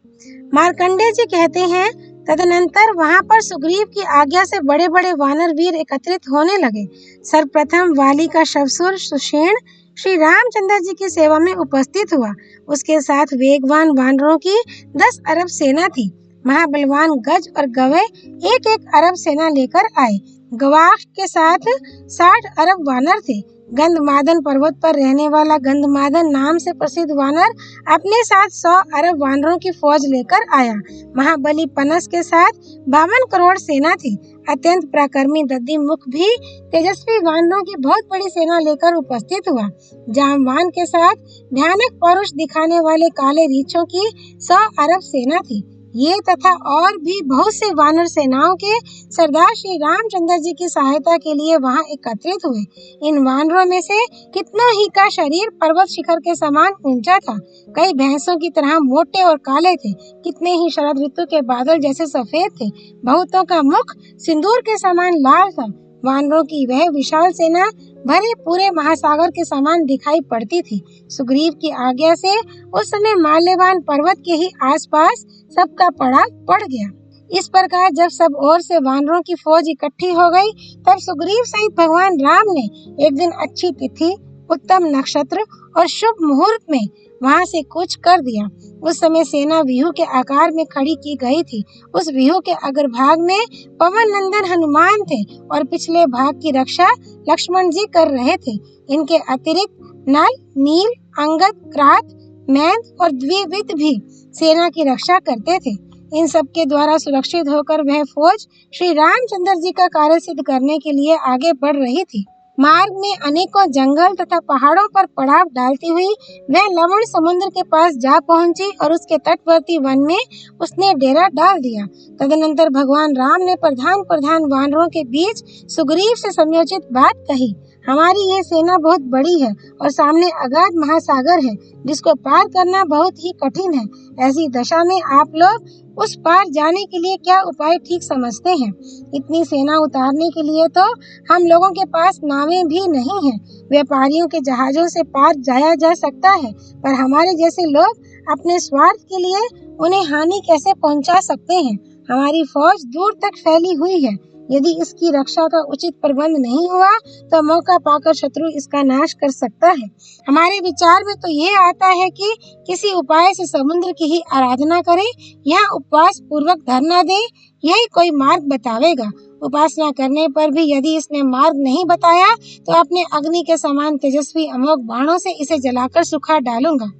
मार्कंडेय जी कहते हैं, तदनंतर वहां पर सुग्रीव की आज्ञा से बड़े बड़े वानर वीर एकत्रित होने लगे। सर्वप्रथम वाली का शवसुर सुषेण श्री रामचंद्र जी की सेवा में उपस्थित हुआ। उसके साथ वेगवान वानरों की 10 अरब सेना थी। महाबलवान गज और गवय एक एक अरब सेना लेकर आए। गवाक्ष के साथ 60 अरब वानर थे। गंधमादन पर्वत पर रहने वाला गंधमादन नाम से प्रसिद्ध वानर अपने साथ 100 अरब वानरों की फौज लेकर आया। महाबली पनस के साथ 52 करोड़ सेना थी। अत्यंत पराक्रमी दधिमुख भी तेजस्वी वानरों की बहुत बड़ी सेना लेकर उपस्थित हुआ। जामवान के साथ भयानक पौरुष दिखाने वाले काले रीछों की 100 अरब सेना थी। ये तथा और भी बहुत से वानर सेनाओं के सरदार श्री रामचंद्र जी की सहायता के लिए वहां एकत्रित हुए। इन वानरों में से कितनों ही का शरीर पर्वत शिखर के समान ऊंचा था। कई भैंसों की तरह मोटे और काले थे। कितने ही शरद ऋतु के बादल जैसे सफेद थे। बहुतों का मुख सिंदूर के समान लाल था। वानरों की वह विशाल सेना भरे पूरे महासागर के समान दिखाई पड़ती थी। सुग्रीव की आज्ञा से उस समय माल्यवान पर्वत के ही आसपास सबका पड़ा पड़ गया। इस प्रकार जब सब ओर से वानरों की फौज इकट्ठी हो गई, तब सुग्रीव सहित भगवान राम ने एक दिन अच्छी तिथि, उत्तम नक्षत्र और शुभ मुहूर्त में वहां से कूच कर दिया। उस समय सेना व्यूह के आकार में खड़ी की गई थी। उस व्यूह के अग्रभाग में पवन नंदन हनुमान थे और पिछले भाग की रक्षा लक्ष्मण जी कर रहे थे। इनके अतिरिक्त नल, नील, अंगद, क्रात, मैंद और द्विविद भी सेना की रक्षा करते थे। इन सब के द्वारा सुरक्षित होकर वह फौज श्री रामचंद्र जी का कार्य सिद्ध करने के लिए आगे बढ़ रही थी। मार्ग में अनेकों जंगल तथा पहाड़ों पर पड़ाव डालती हुई वह लवण समुद्र के पास जा पहुंची और उसके तटवर्ती वन में उसने डेरा डाल दिया। तदनंतर भगवान राम ने प्रधान प्रधान वानरों के बीच सुग्रीव से समयोचित बात कही। हमारी यह सेना बहुत बड़ी है और सामने अगाध महासागर है जिसको पार करना बहुत ही कठिन है। ऐसी दशा में आप लोग उस पार जाने के लिए क्या उपाय ठीक समझते हैं? इतनी सेना उतारने के लिए तो हम लोगों के पास नावें भी नहीं हैं। व्यापारियों के जहाजों से पार जाया जा सकता है, पर हमारे जैसे लोग अपने स्वार्थ के लिए उन्हें हानि कैसे पहुंचा सकते हैं? हमारी फौज दूर तक फैली हुई है। यदि इसकी रक्षा का उचित प्रबंध नहीं हुआ तो मौका पाकर शत्रु इसका नाश कर सकता है। हमारे विचार में तो यह आता है कि किसी उपाय से समुद्र की ही आराधना करें, यहाँ उपवास पूर्वक धरना दें, यही कोई मार्ग बतावेगा। उपासना करने पर भी यदि इसने मार्ग नहीं बताया तो अपने अग्नि के समान तेजस्वी अमोघ बाणों से इसे जलाकर सुखा डालूंगा।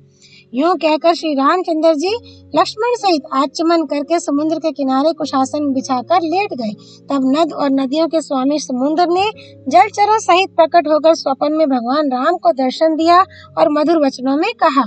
यूं कहकर श्री रामचंद्र जी लक्ष्मण सहित आचमन करके समुद्र के किनारे कुशासन बिछाकर लेट गए। तब नद और नदियों के स्वामी समुद्र ने जलचरों सहित प्रकट होकर स्वप्न में भगवान राम को दर्शन दिया और मधुर वचनों में कहा,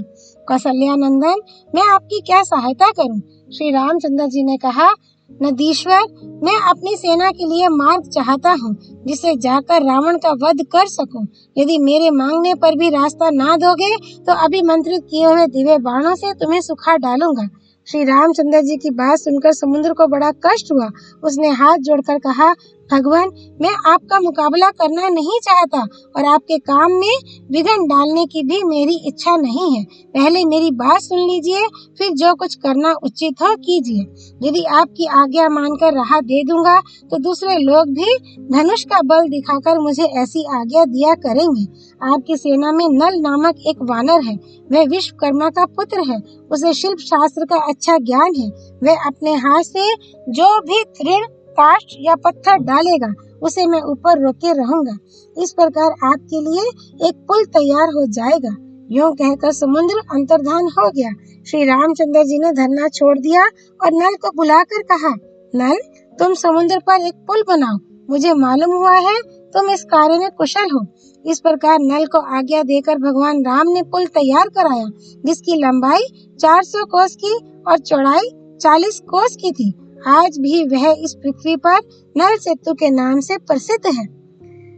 कौशल्या नंदन, मैं आपकी क्या सहायता करूं? श्री रामचंद्र जी ने कहा, नदीश्वर, मैं अपनी सेना के लिए मार्ग चाहता हूँ जिससे जाकर रावण का वध कर सकूं। यदि मेरे मांगने पर भी रास्ता ना दोगे तो अभिमंत्रित किए हुए दिव्य बाणों से तुम्हें सुखा डालूंगा। श्री रामचंद्र जी की बात सुनकर समुद्र को बड़ा कष्ट हुआ। उसने हाथ जोड़कर कहा, भगवान, मैं आपका मुकाबला करना नहीं चाहता और आपके काम में विघ्न डालने की भी मेरी इच्छा नहीं है। पहले मेरी बात सुन लीजिए, फिर जो कुछ करना उचित हो कीजिए। यदि आपकी आज्ञा मानकर राह दे दूंगा तो दूसरे लोग भी धनुष का बल दिखाकर मुझे ऐसी आज्ञा दिया करेंगे। आपकी सेना में नल नामक एक वानर है। वह विश्वकर्मा का पुत्र है। उसे शिल्प शास्त्र का अच्छा ज्ञान है। वह अपने हाथ से जो भी तृण, काष्ठ या पत्थर डालेगा उसे मैं ऊपर रोके रहूंगा। इस प्रकार आपके लिए एक पुल तैयार हो जाएगा। यूं कहकर समुद्र अंतर्धान हो गया। श्री रामचंद्र जी ने धरना छोड़ दिया और नल को बुलाकर कहा, नल, तुम समुद्र पर एक पुल बनाओ। मुझे मालूम हुआ है तुम इस कार्य में कुशल हो। इस प्रकार नल को आज्ञा देकर भगवान राम ने पुल तैयार कराया, जिसकी लंबाई 400 कोस की और चौड़ाई 40 कोस की थी। आज भी वह इस पृथ्वी पर नल सेतु के नाम से प्रसिद्ध है।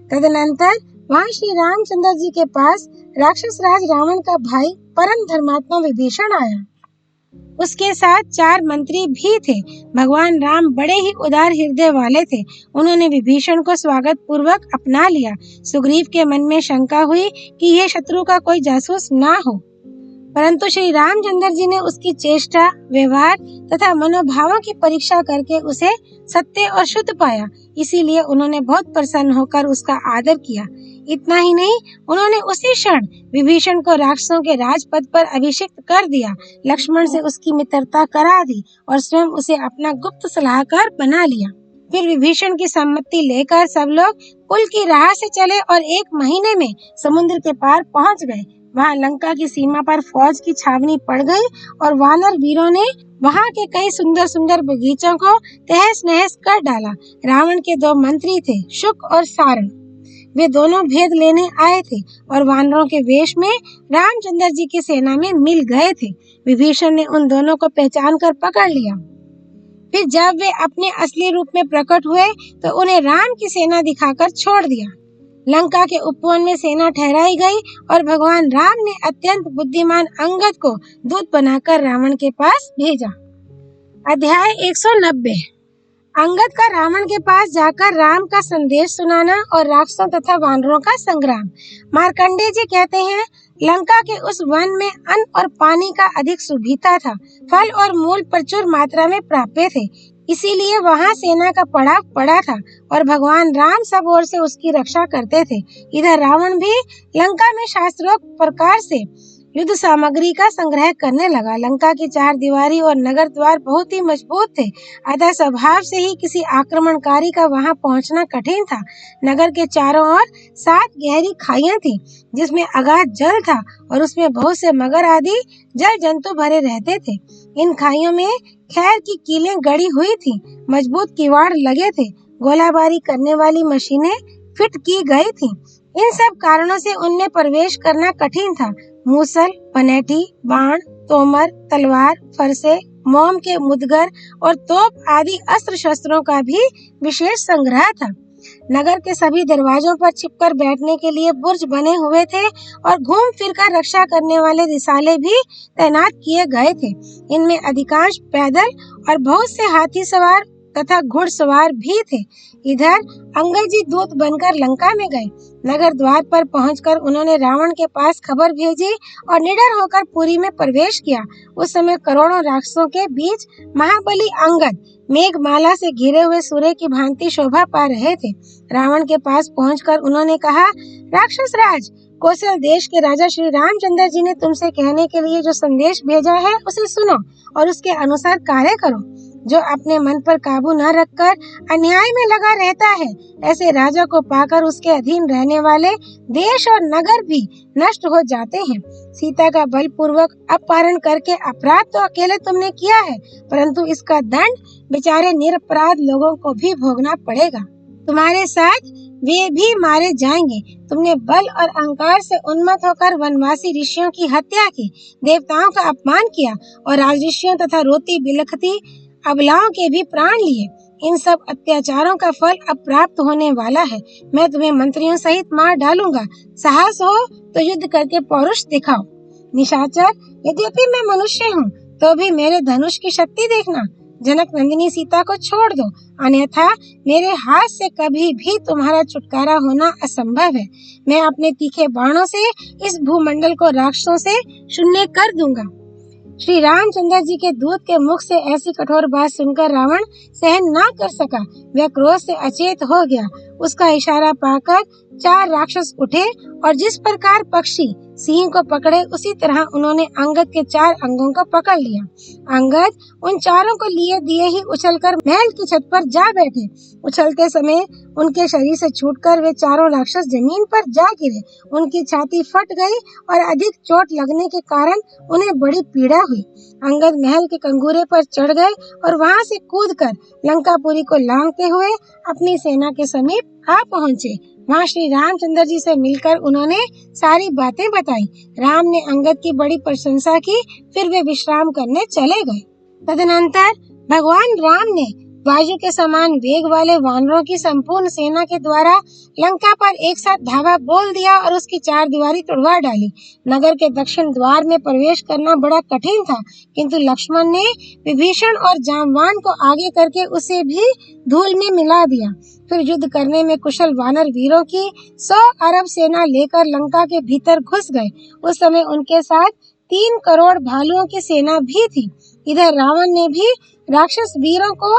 तदनंतर वहाँ श्री रामचंद्र जी के पास राक्षस राज रावण का भाई परम धर्मात्मा विभीषण आया। उसके साथ 4 मंत्री भी थे। भगवान राम बड़े ही उदार हृदय वाले थे। उन्होंने विभीषण को स्वागत पूर्वक अपना लिया। सुग्रीव के मन में शंका हुई कि यह शत्रु का कोई जासूस ना हो, परंतु श्री रामचंद्र जी ने उसकी चेष्टा, व्यवहार तथा मनोभावों की परीक्षा करके उसे सत्य और शुद्ध पाया। इसीलिए उन्होंने बहुत प्रसन्न होकर उसका आदर किया। इतना ही नहीं, उन्होंने उसी क्षण विभीषण को राक्षसों के राजपद पर अभिषिक्त कर दिया, लक्ष्मण से उसकी मित्रता करा दी और स्वयं उसे अपना गुप्त सलाहकार बना लिया। फिर विभीषण की सम्मति लेकर सब लोग पुल की राह से चले और 1 महीने में समुद्र के पार पहुंच गए। वहाँ लंका की सीमा पर फौज की छावनी पड़ गई और वानर वीरों ने वहाँ के कई सुंदर सुंदर बगीचों को तहस नहस कर डाला। रावण के 2 मंत्री थे, शुक और सारण। वे दोनों भेद लेने आए थे और वानरों के वेश में रामचंद्र जी की सेना में मिल गए थे। विभीषण ने उन दोनों को पहचान कर पकड़ लिया। फिर जब वे अपने असली रूप में प्रकट हुए तो उन्हें राम की सेना दिखाकर छोड़ दिया। लंका के उपवन में सेना ठहराई गई और भगवान राम ने अत्यंत बुद्धिमान अंगद को दूत बनाकर रावण के पास भेजा। अध्याय 190। अंगद का रावण के पास जाकर राम का संदेश सुनाना और राक्षसों तथा वानरों का संग्राम। मार्कंडेय जी कहते हैं, लंका के उस वन में अन्न और पानी का अधिक सुविधा था। फल और मूल प्रचुर मात्रा में प्राप्य थे, इसीलिए वहाँ सेना का पड़ाव पड़ा था और भगवान राम सब ओर से उसकी रक्षा करते थे। इधर रावण भी लंका में शास्त्रोक्त प्रकार से युद्ध सामग्री का संग्रह करने लगा। लंका की 4 दीवारी और नगर द्वार बहुत ही मजबूत थे, अतः स्वभाव से ही किसी आक्रमणकारी का वहां पहुंचना कठिन था। नगर के चारों ओर 7 गहरी खाइयां थी, जिसमें अगाध जल था और उसमें बहुत से मगर आदि जल जंतु भरे रहते थे। इन खाइयों में खैर की कीलें गड़ी हुई थी, मजबूत किवाड़ लगे थे, गोलाबारी करने वाली मशीनें फिट की गई थी। इन सब कारणों से उनमें प्रवेश करना कठिन था। मूसल, पनेटी, बाण, तोमर, तलवार, फरसे, मोम के मुदगर और तोप आदि अस्त्र शस्त्रों का भी विशेष संग्रह था। नगर के सभी दरवाजों पर छिपकर बैठने के लिए बुर्ज बने हुए थे और घूम फिरकर रक्षा करने वाले रिसाले भी तैनात किए गए थे। इनमें अधिकांश पैदल और बहुत से हाथी सवार तथा घुड़सवार भी थे। इधर अंगद जी दूत बनकर लंका में गए। नगर द्वार पर पहुंचकर उन्होंने रावण के पास खबर भेजी और निडर होकर पुरी में प्रवेश किया। उस समय करोड़ों राक्षसों के बीच महाबली अंगद मेघमाला से घिरे हुए सूर्य की भांति शोभा पा रहे थे। रावण के पास पहुंचकर उन्होंने कहा, राक्षस राज, कौशल देश के राजा श्री रामचंद्र जी ने तुमसे कहने के लिए जो संदेश भेजा है उसे सुनो और उसके अनुसार कार्य करो। जो अपने मन पर काबू न रखकर अन्याय में लगा रहता है, ऐसे राजा को पाकर उसके अधीन रहने वाले देश और नगर भी नष्ट हो जाते हैं। सीता का बलपूर्वक अपहरण करके अपराध तो अकेले तुमने किया है, परंतु इसका दंड बेचारे निरपराध लोगों को भी भोगना पड़ेगा। तुम्हारे साथ वे भी मारे जाएंगे। तुमने बल और अहंकार से उन्मत्त होकर वनवासी ऋषियों की हत्या की, देवताओं का अपमान किया और राजऋषियों तथा रोती बिलखती अबलाओं के भी प्राण लिए। इन सब अत्याचारों का फल अब प्राप्त होने वाला है। मैं तुम्हें मंत्रियों सहित मार डालूंगा। साहस हो तो युद्ध करके पौरुष दिखाओ। निशाचर, यद्यपि मैं मनुष्य हूँ तो भी मेरे धनुष की शक्ति देखना। जनक नंदिनी सीता को छोड़ दो, अन्यथा मेरे हाथ से कभी भी तुम्हारा छुटकारा होना असंभव है। मैं अपने तीखे बाणों से इस भूमंडल को राक्षसों से शून्य कर दूंगा। श्री रामचंद्र जी के दूत के मुख से ऐसी कठोर बात सुनकर रावण सहन न कर सका। वह क्रोध से अचेत हो गया। उसका इशारा पाकर 4 राक्षस उठे और जिस प्रकार पक्षी सिंह को पकड़े, उसी तरह उन्होंने अंगद के 4 अंगों को पकड़ लिया। अंगद उन चारों को लिए दिए ही उछलकर महल की छत पर जा बैठे। उछलते समय उनके शरीर से छूटकर वे चारों राक्षस जमीन पर जा गिरे। उनकी छाती फट गई और अधिक चोट लगने के कारण उन्हें बड़ी पीड़ा हुई। अंगद महल के कंगूरे पर चढ़ गए और वहां से कूदकर लंकापुरी को लांघते हुए अपनी सेना के समीप आ पहुंचे। वहाँ श्री रामचंद्र जी से मिलकर उन्होंने सारी बातें बताई। राम ने अंगद की बड़ी प्रशंसा की, फिर वे विश्राम करने चले गए। तदनंतर भगवान राम ने वायु के समान वेग वाले वानरों की संपूर्ण सेना के द्वारा लंका पर एक साथ धावा बोल दिया और उसकी 4 दीवारी तोड़वा डाली। नगर के दक्षिण द्वार में प्रवेश करना बड़ा कठिन था, किंतु लक्ष्मण ने विभीषण और जामवान को आगे करके उसे भी धूल में मिला दिया। फिर युद्ध करने में कुशल वानर वीरों की 100 अरब सेना लेकर लंका के भीतर घुस गए। उस समय उनके साथ 3 करोड़ भालुओं की सेना भी थी। इधर रावण ने भी राक्षस वीरों को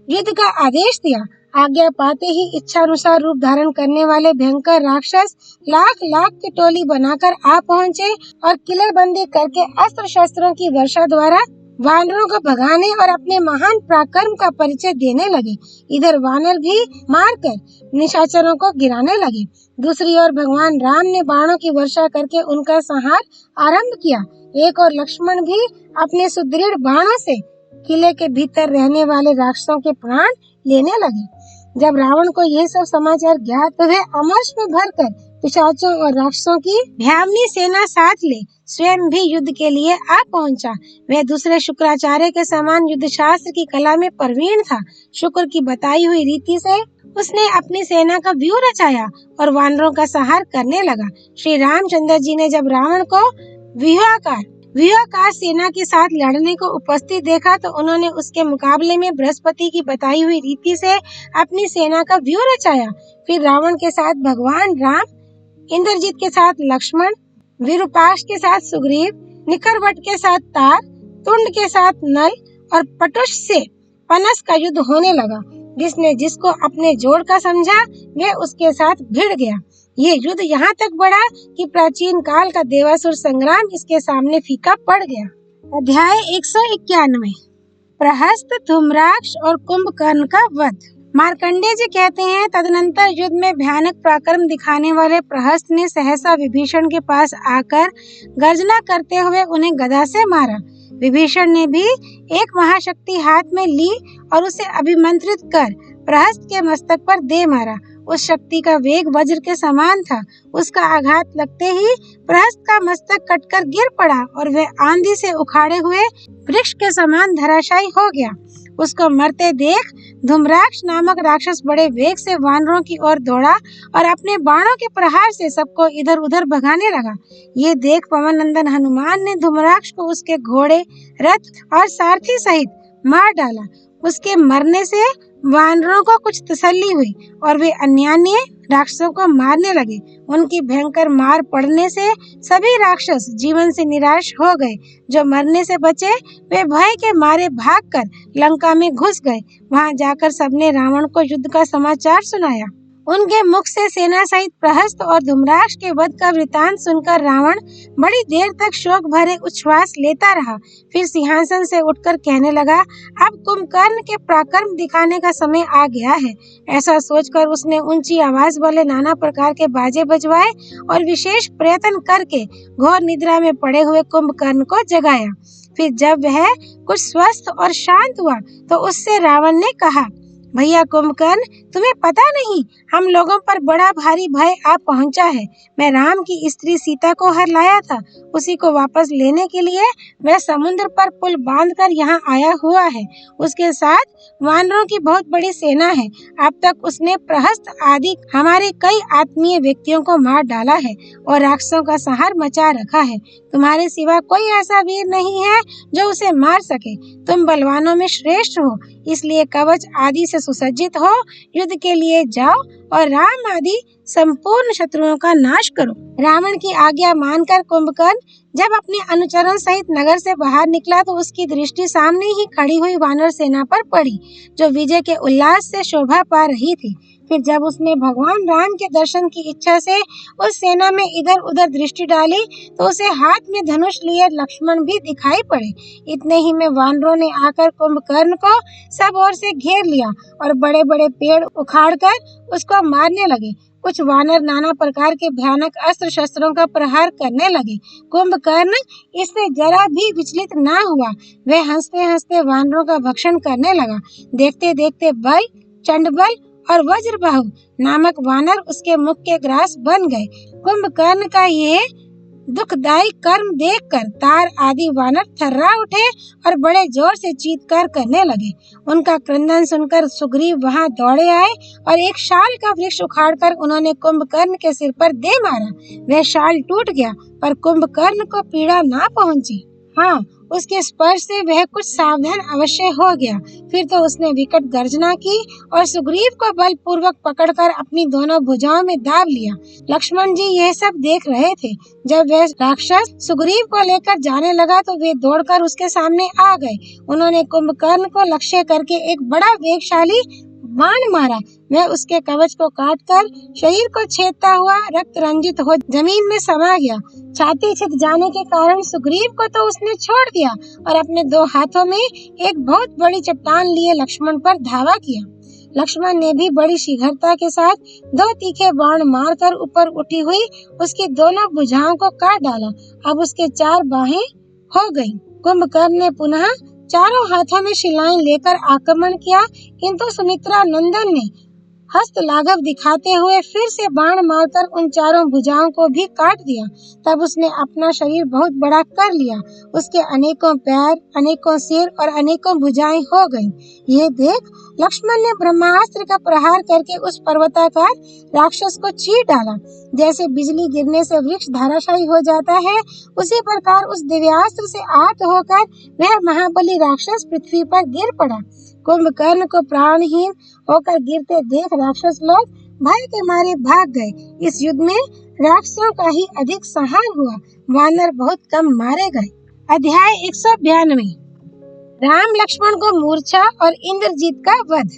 युद्ध का आदेश दिया। आज्ञा पाते ही इच्छानुसार रूप धारण करने वाले भयंकर राक्षस लाख लाख की टोली बनाकर आ पहुँचे और किलेबंदी करके अस्त्र शस्त्रों की वर्षा द्वारा वानरों को भगाने और अपने महान पराक्रम का परिचय देने लगे। इधर वानर भी मारकर निशाचरों को गिराने लगे। दूसरी ओर भगवान राम ने बाणों की वर्षा करके उनका संहार आरंभ किया। एक और लक्ष्मण भी अपने सुदृढ़ बाणों से किले के भीतर रहने वाले राक्षसों के प्राण लेने लगे। जब रावण को यह सब समाचार ज्ञात तो वह अमर्ष में भरकर पिशाचों और राक्षसों की भयावनी सेना साथ ले स्वयं भी युद्ध के लिए आ पहुंचा। वह दूसरे शुक्राचार्य के समान युद्ध शास्त्र की कला में प्रवीण था। शुक्र की बताई हुई रीति से उसने अपनी सेना का व्यूह रचाया और वानरों का संहार करने लगा। श्री रामचंद्र जी ने जब रावण को व्यूहाकार सेना के साथ लड़ने को उपस्थित देखा तो उन्होंने उसके मुकाबले में बृहस्पति की बताई हुई रीति से अपनी सेना का व्यूह रचाया। फिर रावण के साथ भगवान राम, इंद्रजीत के साथ लक्ष्मण, विरूपाक्ष के साथ सुग्रीव, निखरवट के साथ तार, तुंड के साथ नल और पटुष से पनस का युद्ध होने लगा। जिसने जिसको अपने जोड़ का समझा वह उसके साथ भिड़ गया। ये युद्ध यहाँ तक बढ़ा कि प्राचीन काल का देवासुर संग्राम इसके सामने फीका पड़ गया। अध्याय 191 प्रहस्त, धूम्राक्ष और कुंभकर्ण का वध। मार्कंडेय जी कहते हैं, तदनंतर युद्ध में भयानक पराक्रम दिखाने वाले प्रहस्त ने सहसा विभीषण के पास आकर गर्जना करते हुए उन्हें गदा से मारा। विभीषण ने भी एक महाशक्ति हाथ में ली और उसे अभिमंत्रित कर प्रहस्त के मस्तक पर दे मारा। उस शक्ति का वेग वज्र के समान था। उसका आघात लगते ही प्रहस्त का मस्तक कटकर गिर पड़ा और वह आंधी से उखाड़े हुए वृक्ष के समान धराशायी हो गया। उसको मरते देख धूम्राक्ष नामक राक्षस बड़े वेग से वानरों की ओर दौड़ा और अपने बाणों के प्रहार से सबको इधर उधर भगाने लगा। ये देख पवन नंदन हनुमान ने धूम्राक्ष को उसके घोड़े, रथ और सारथी सहित मार डाला। उसके मरने से वानरों को कुछ तसल्ली हुई और वे अन्यान्य राक्षसों को मारने लगे। उनकी भयंकर मार पड़ने से सभी राक्षस जीवन से निराश हो गए। जो मरने से बचे वे भय के मारे भागकर लंका में घुस गए। वहां जाकर सबने रावण को युद्ध का समाचार सुनाया। उनके मुख से सेना सहित प्रहस्त और धूम्राक्ष के वध का वृतांत सुनकर रावण बड़ी देर तक शोक भरे उच्छ्वास लेता रहा। फिर सिंहासन से उठकर कहने लगा, अब कुंभकर्ण के पराक्रम दिखाने का समय आ गया है। ऐसा सोचकर उसने ऊंची आवाज वाले नाना प्रकार के बाजे बजवाए और विशेष प्रयत्न करके घोर निद्रा में पड़े हुए कुंभकर्ण को जगाया। फिर जब वह कुछ स्वस्थ और शांत हुआ तो उससे रावण ने कहा, भैया कुंभकर्ण, तुम्हें पता नहीं हम लोगों पर बड़ा भारी भय आ पहुंचा है। मैं राम की स्त्री सीता को हर लाया था। उसी को वापस लेने के लिए वह समुद्र पर पुल बांधकर यहाँ आया हुआ है। उसके साथ वानरों की बहुत बड़ी सेना है। अब तक उसने प्रहस्त आदि हमारे कई आत्मीय व्यक्तियों को मार डाला है और राक्षसों का संहार मचा रखा है। तुम्हारे सिवा कोई ऐसा वीर नहीं है जो उसे मार सके। तुम बलवानों में श्रेष्ठ हो, इसलिए कवच आदि से सुसज्जित हो। युद्ध के लिए जाओ और राम आदि संपूर्ण शत्रुओं का नाश करो। रावण की आज्ञा मानकर कुंभकर्ण जब अपने अनुचरों सहित नगर से बाहर निकला तो उसकी दृष्टि सामने ही खड़ी हुई वानर सेना पर पड़ी, जो विजय के उल्लास से शोभा पा रही थी। फिर जब उसने भगवान राम के दर्शन की इच्छा से उस सेना में इधर उधर दृष्टि डाली तो उसे हाथ में धनुष लिए लक्ष्मण भी दिखाई पड़े। इतने ही में वानरों ने आकर कुंभकर्ण को सब ओर से घेर लिया और बड़े बड़े पेड़ उखाड़कर उसको मारने लगे। कुछ वानर नाना प्रकार के भयानक अस्त्र शस्त्रों का प्रहार करने लगे। कुंभकर्ण इससे जरा भी विचलित ना हुआ। वह हंसते हंसते वानरों का भक्षण करने लगा। देखते देखते बल, चंडबल और वज्रबाहु नामक वानर उसके मुख के ग्रास बन गए। कुंभकर्ण का ये दुखदायी कर्म देखकर तार आदि वानर थर्रा उठे और बड़े जोर से चीत्कार करने लगे। उनका क्रंदन सुनकर सुग्रीव वहां दौड़े आए और एक शाल का वृक्ष उखाड़कर उन्होंने कुंभकर्ण के सिर पर दे मारा। वह शाल टूट गया पर कुंभकर्ण को पीड़ा ना पहुंची। हाँ, उसके स्पर्श से वह कुछ सावधान अवश्य हो गया। फिर तो उसने विकट गर्जना की और सुग्रीव को बलपूर्वक पकड़कर अपनी दोनों भुजाओं में दाब लिया। लक्ष्मण जी यह सब देख रहे थे। जब वह राक्षस सुग्रीव को लेकर जाने लगा तो वे दौड़कर उसके सामने आ गए। उन्होंने कुंभकर्ण को लक्ष्य करके एक बड़ा वेगशाली बाण मारा। वह उसके कवच को काटकर शरीर को छेदता हुआ रक्त रंजित हो जमीन में समा गया। छाती छिद जाने के कारण सुग्रीव को तो उसने छोड़ दिया और अपने दो हाथों में एक बहुत बड़ी चट्टान लिए लक्ष्मण पर धावा किया। लक्ष्मण ने भी बड़ी शीघ्रता के साथ दो तीखे बाण मारकर ऊपर उठी हुई उसकी दोनों भुजाओं को काट डाला। अब उसके 4 बाहें हो गईं। कुंभकर्ण ने पुनः चारों हाथों में शिलाएं लेकर आक्रमण किया, किंतु सुमित्रा नंदन ने हस्त लाघव दिखाते हुए फिर से बाण मारकर उन चारों भुजाओं को भी काट दिया। तब उसने अपना शरीर बहुत बड़ा कर लिया। उसके अनेकों पैर, अनेकों सिर और अनेकों भुजाएं हो गईं। ये देख लक्ष्मण ने ब्रह्मास्त्र का प्रहार करके उस पर्वताकार राक्षस को चीर डाला। जैसे बिजली गिरने से वृक्ष धराशायी हो जाता है, उसी प्रकार उस दिव्यास्त्र से आहत होकर वह महाबली राक्षस पृथ्वी पर गिर पड़ा। कुंभकर्ण को प्राणहीन होकर गिरते देख राक्षस लोग भय के मारे भाग गए। इस युद्ध में राक्षसों का ही अधिक संहार हुआ, वानर बहुत कम मारे गए। अध्याय 192। राम लक्ष्मण को मूर्छा और इंद्रजीत का वध।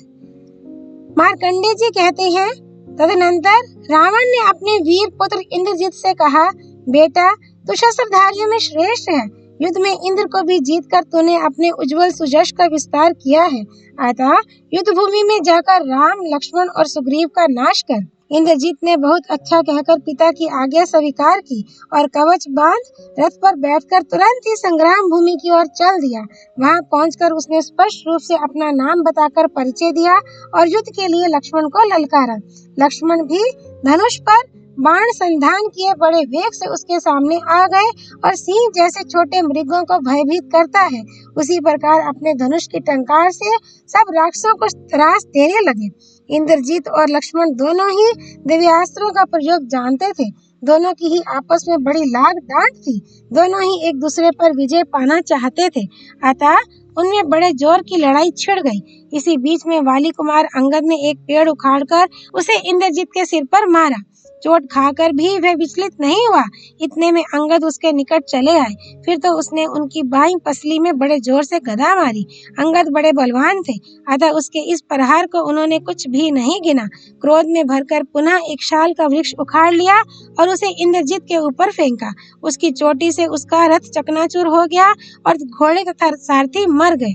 मार्कंडेय जी कहते हैं, तदनंतर रावण ने अपने वीर पुत्र इंद्रजीत से कहा, बेटा तू शस्त्रधारियों में श्रेष्ठ है। युद्ध में इंद्र को भी जीतकर तूने अपने उज्जवल सुयश का विस्तार किया है। अतः युद्ध भूमि में जाकर राम, लक्ष्मण और सुग्रीव का नाश कर। इंद्रजीत ने बहुत अच्छा कहकर पिता की आज्ञा स्वीकार की और कवच बांध रथ पर बैठकर तुरंत ही संग्राम भूमि की ओर चल दिया। वहां पहुंचकर उसने स्पष्ट रूप से अपना नाम बताकर परिचय दिया और युद्ध के लिए लक्ष्मण को ललकारा। लक्ष्मण भी धनुष पर बाण संधान किए बड़े वेग से उसके सामने आ गए और सिंह जैसे छोटे मृगों को भयभीत करता है उसी प्रकार अपने धनुष की टंकार से सब राक्षसों को त्रास देने लगे। इंद्रजीत और लक्ष्मण दोनों ही दिव्यास्त्रों का प्रयोग जानते थे। दोनों की ही आपस में बड़ी लाग डांट थी। दोनों ही एक दूसरे पर विजय पाना चाहते थे, अतः उनमें बड़े जोर की लड़ाई छिड़ गई। इसी बीच में वाली कुमार अंगद ने एक पेड़ उखाड़कर उसे इंद्रजीत के सिर पर मारा। चोट खाकर भी वह विचलित नहीं हुआ। इतने में अंगद उसके निकट चले आए। फिर तो उसने उनकी बाईं पसली में बड़े जोर से गदा मारी। अंगद बड़े बलवान थे, अतः उसके इस प्रहार को उन्होंने कुछ भी नहीं गिना। क्रोध में भरकर पुनः एक शाल का वृक्ष उखाड़ लिया और उसे इंद्रजीत के ऊपर फेंका। उसकी चोटी से उसका रथ चकनाचूर हो गया और घोड़े तथा सारथी मर गए।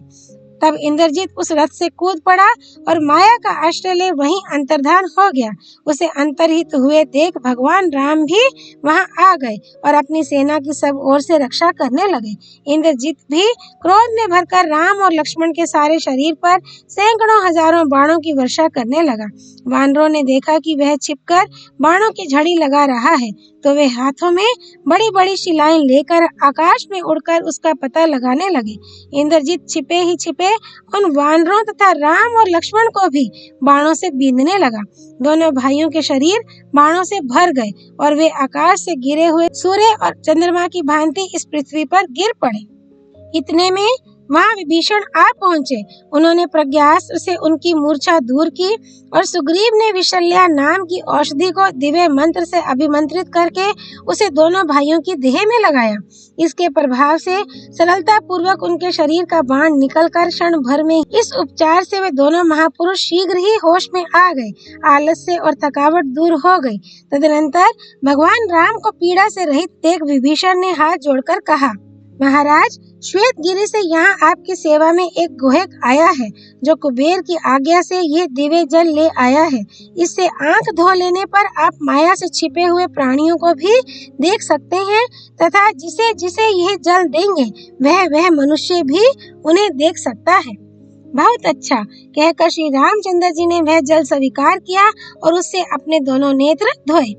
तब इंद्रजीत उस रथ से कूद पड़ा और माया का आश्रय ले वहीं अंतर्धान हो गया। उसे अंतर्हित हुए देख भगवान राम भी वहां आ गए और अपनी सेना की सब ओर से रक्षा करने लगे। इंद्रजीत भी क्रोध में भरकर राम और लक्ष्मण के सारे शरीर पर सैकड़ों हजारों बाणों की वर्षा करने लगा। वानरों ने देखा कि वह छिपकर बाणों की झड़ी लगा रहा है, तो वे हाथों में बड़ी बड़ी शिलाएं लेकर आकाश में उड़कर उसका पता लगाने लगे। इंद्रजीत छिपे ही छिपे उन वानरों तथा राम और लक्ष्मण को भी बाणों से बींधने लगा। दोनों भाइयों के शरीर बाणों से भर गए और वे आकाश से गिरे हुए सूर्य और चंद्रमा की भांति इस पृथ्वी पर गिर पड़े। इतने में वहां विभीषण आ पहुंचे। उन्होंने प्रज्ञास्त्र से उनकी मूर्छा दूर की और सुग्रीव ने विशल्या नाम की औषधि को दिव्य मंत्र से अभिमंत्रित करके उसे दोनों भाइयों की देह में लगाया। इसके प्रभाव से सरलता पूर्वक उनके शरीर का बाण निकलकर क्षण भर में इस उपचार से वे दोनों महापुरुष शीघ्र ही होश में आ गए। आलस्य और थकावट दूर हो गई। तदनंतर भगवान राम को पीड़ा से रहित देख विभीषण ने हाथ जोड़कर कहा, महाराज, श्वेत गिरी से यहाँ आपकी सेवा में एक गुहेक आया है, जो कुबेर की आज्ञा से ये दिव्य जल ले आया है। इससे आंख धो लेने पर आप माया से छिपे हुए प्राणियों को भी देख सकते हैं तथा जिसे जिसे यह जल देंगे वह मनुष्य भी उन्हें देख सकता है। बहुत अच्छा कहकर श्री रामचंद्र जी ने वह जल स्वीकार किया और उससे अपने दोनों नेत्र धोए।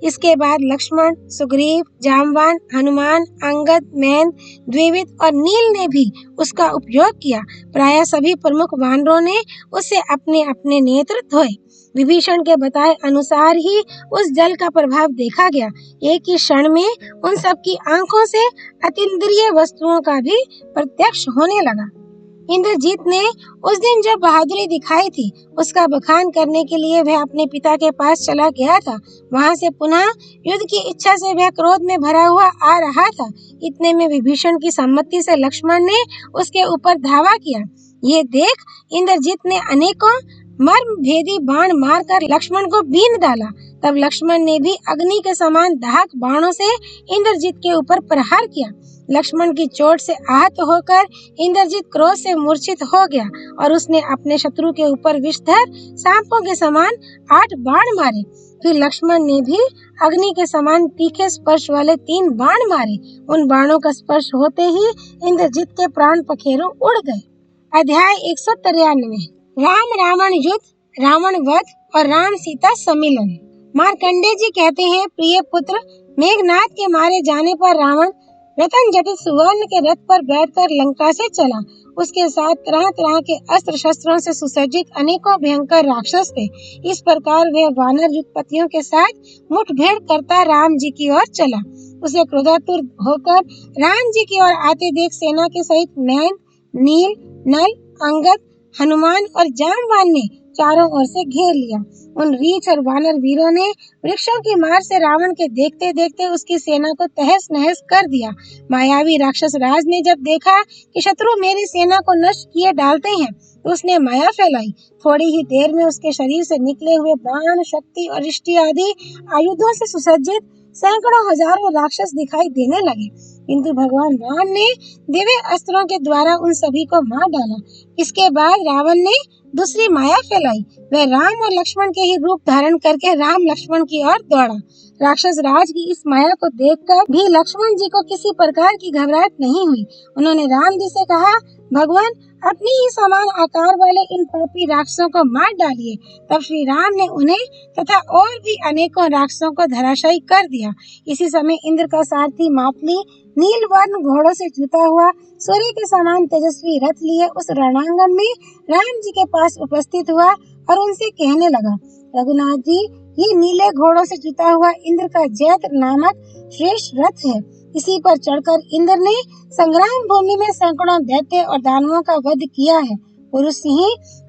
इसके बाद लक्ष्मण, सुग्रीव, जामवान, हनुमान, अंगद, मैन, द्विविद और नील ने भी उसका उपयोग किया। प्रायः सभी प्रमुख वानरों ने उससे अपने अपने नेत्र धोए। विभीषण के बताए अनुसार ही उस जल का प्रभाव देखा गया। एक ही क्षण में उन सब की आंखों से अतीन्द्रिय वस्तुओं का भी प्रत्यक्ष होने लगा। इंद्रजीत ने उस दिन जो बहादुरी दिखाई थी उसका बखान करने के लिए वह अपने पिता के पास चला गया था। वहां से पुनः युद्ध की इच्छा से वह क्रोध में भरा हुआ आ रहा था। इतने में विभीषण की सम्मति से लक्ष्मण ने उसके ऊपर धावा किया। ये देख इंद्रजीत ने अनेकों मर्म भेदी बाण मारकर लक्ष्मण को बींध डाला। तब लक्ष्मण ने भी अग्नि के समान दाहक बाणों से इंद्रजीत के ऊपर प्रहार किया। लक्ष्मण की चोट से आहत होकर इंद्रजीत क्रोध से मूर्छित हो गया और उसने अपने शत्रु के ऊपर विषधर सांपों के समान 8 बाण मारे। फिर लक्ष्मण ने भी अग्नि के समान तीखे स्पर्श वाले 3 बाण मारे। उन बाणों का स्पर्श होते ही इंद्रजीत के प्राण पखेरु उड़ गए। अध्याय 193 राम रावण युद्ध, रावण वध और राम सीता सम्मिलन। मार्कंडेय जी कहते हैं, प्रिय पुत्र, मेघनाद के मारे जाने पर रावण रतन जटित सुवर्ण के रथ पर बैठकर लंका से चला। उसके साथ तरह तरह के अस्त्र शस्त्रों से सुसज्जित अनेकों भयंकर राक्षस थे। इस प्रकार वह वानर युद्धपतियों के साथ मुठभेड़ करता राम जी की ओर चला। उसे क्रोधातुर होकर राम जी की ओर आते देख सेना के सहित मैन, नील, नल, अंगद, हनुमान और जामवान ने चारों ओर से घेर लिया। उन रीछ और वानर वीरों ने वृक्षों की मार से रावण के देखते देखते उसकी सेना को तहस नहस कर दिया। मायावी राक्षस राज ने जब देखा कि शत्रु मेरी सेना को नष्ट किए डालते हैं, तो उसने माया फैलाई। थोड़ी ही देर में उसके शरीर से निकले हुए बाण, शक्ति और इष्टि आदि आयुधों से सुसज्जित सैकड़ों हजारों राक्षस दिखाई देने लगे, किंतु भगवान राम ने दिव्य अस्त्रों के द्वारा उन सभी को मार डाला। इसके बाद रावण ने दूसरी माया फैलाई। वह राम और लक्ष्मण के ही रूप धारण करके राम लक्ष्मण की ओर दौड़ा। राक्षस राज की इस माया को देखकर भी लक्ष्मण जी को किसी प्रकार की घबराहट नहीं हुई। उन्होंने राम जी से कहा, भगवान, अपनी ही समान आकार वाले इन पापी राक्षसों को मार डालिए। तब श्री राम ने उन्हें तथा और भी अनेकों राक्षसों को धराशायी कर दिया। इसी समय इंद्र का सारथी मातली नील वर्ण घोड़ों से जुता हुआ सूर्य के समान तेजस्वी रथ लिए उस रणांगण में राम जी के पास उपस्थित हुआ और उनसे कहने लगा, रघुनाथ जी, ये नीले घोड़ों से जुता हुआ इंद्र का जैत्र नामक श्रेष्ठ रथ है। इसी पर चढ़कर इंद्र ने संग्राम भूमि में सैकड़ों दैत्य और दानवों का वध किया है। पुरुष सिंह,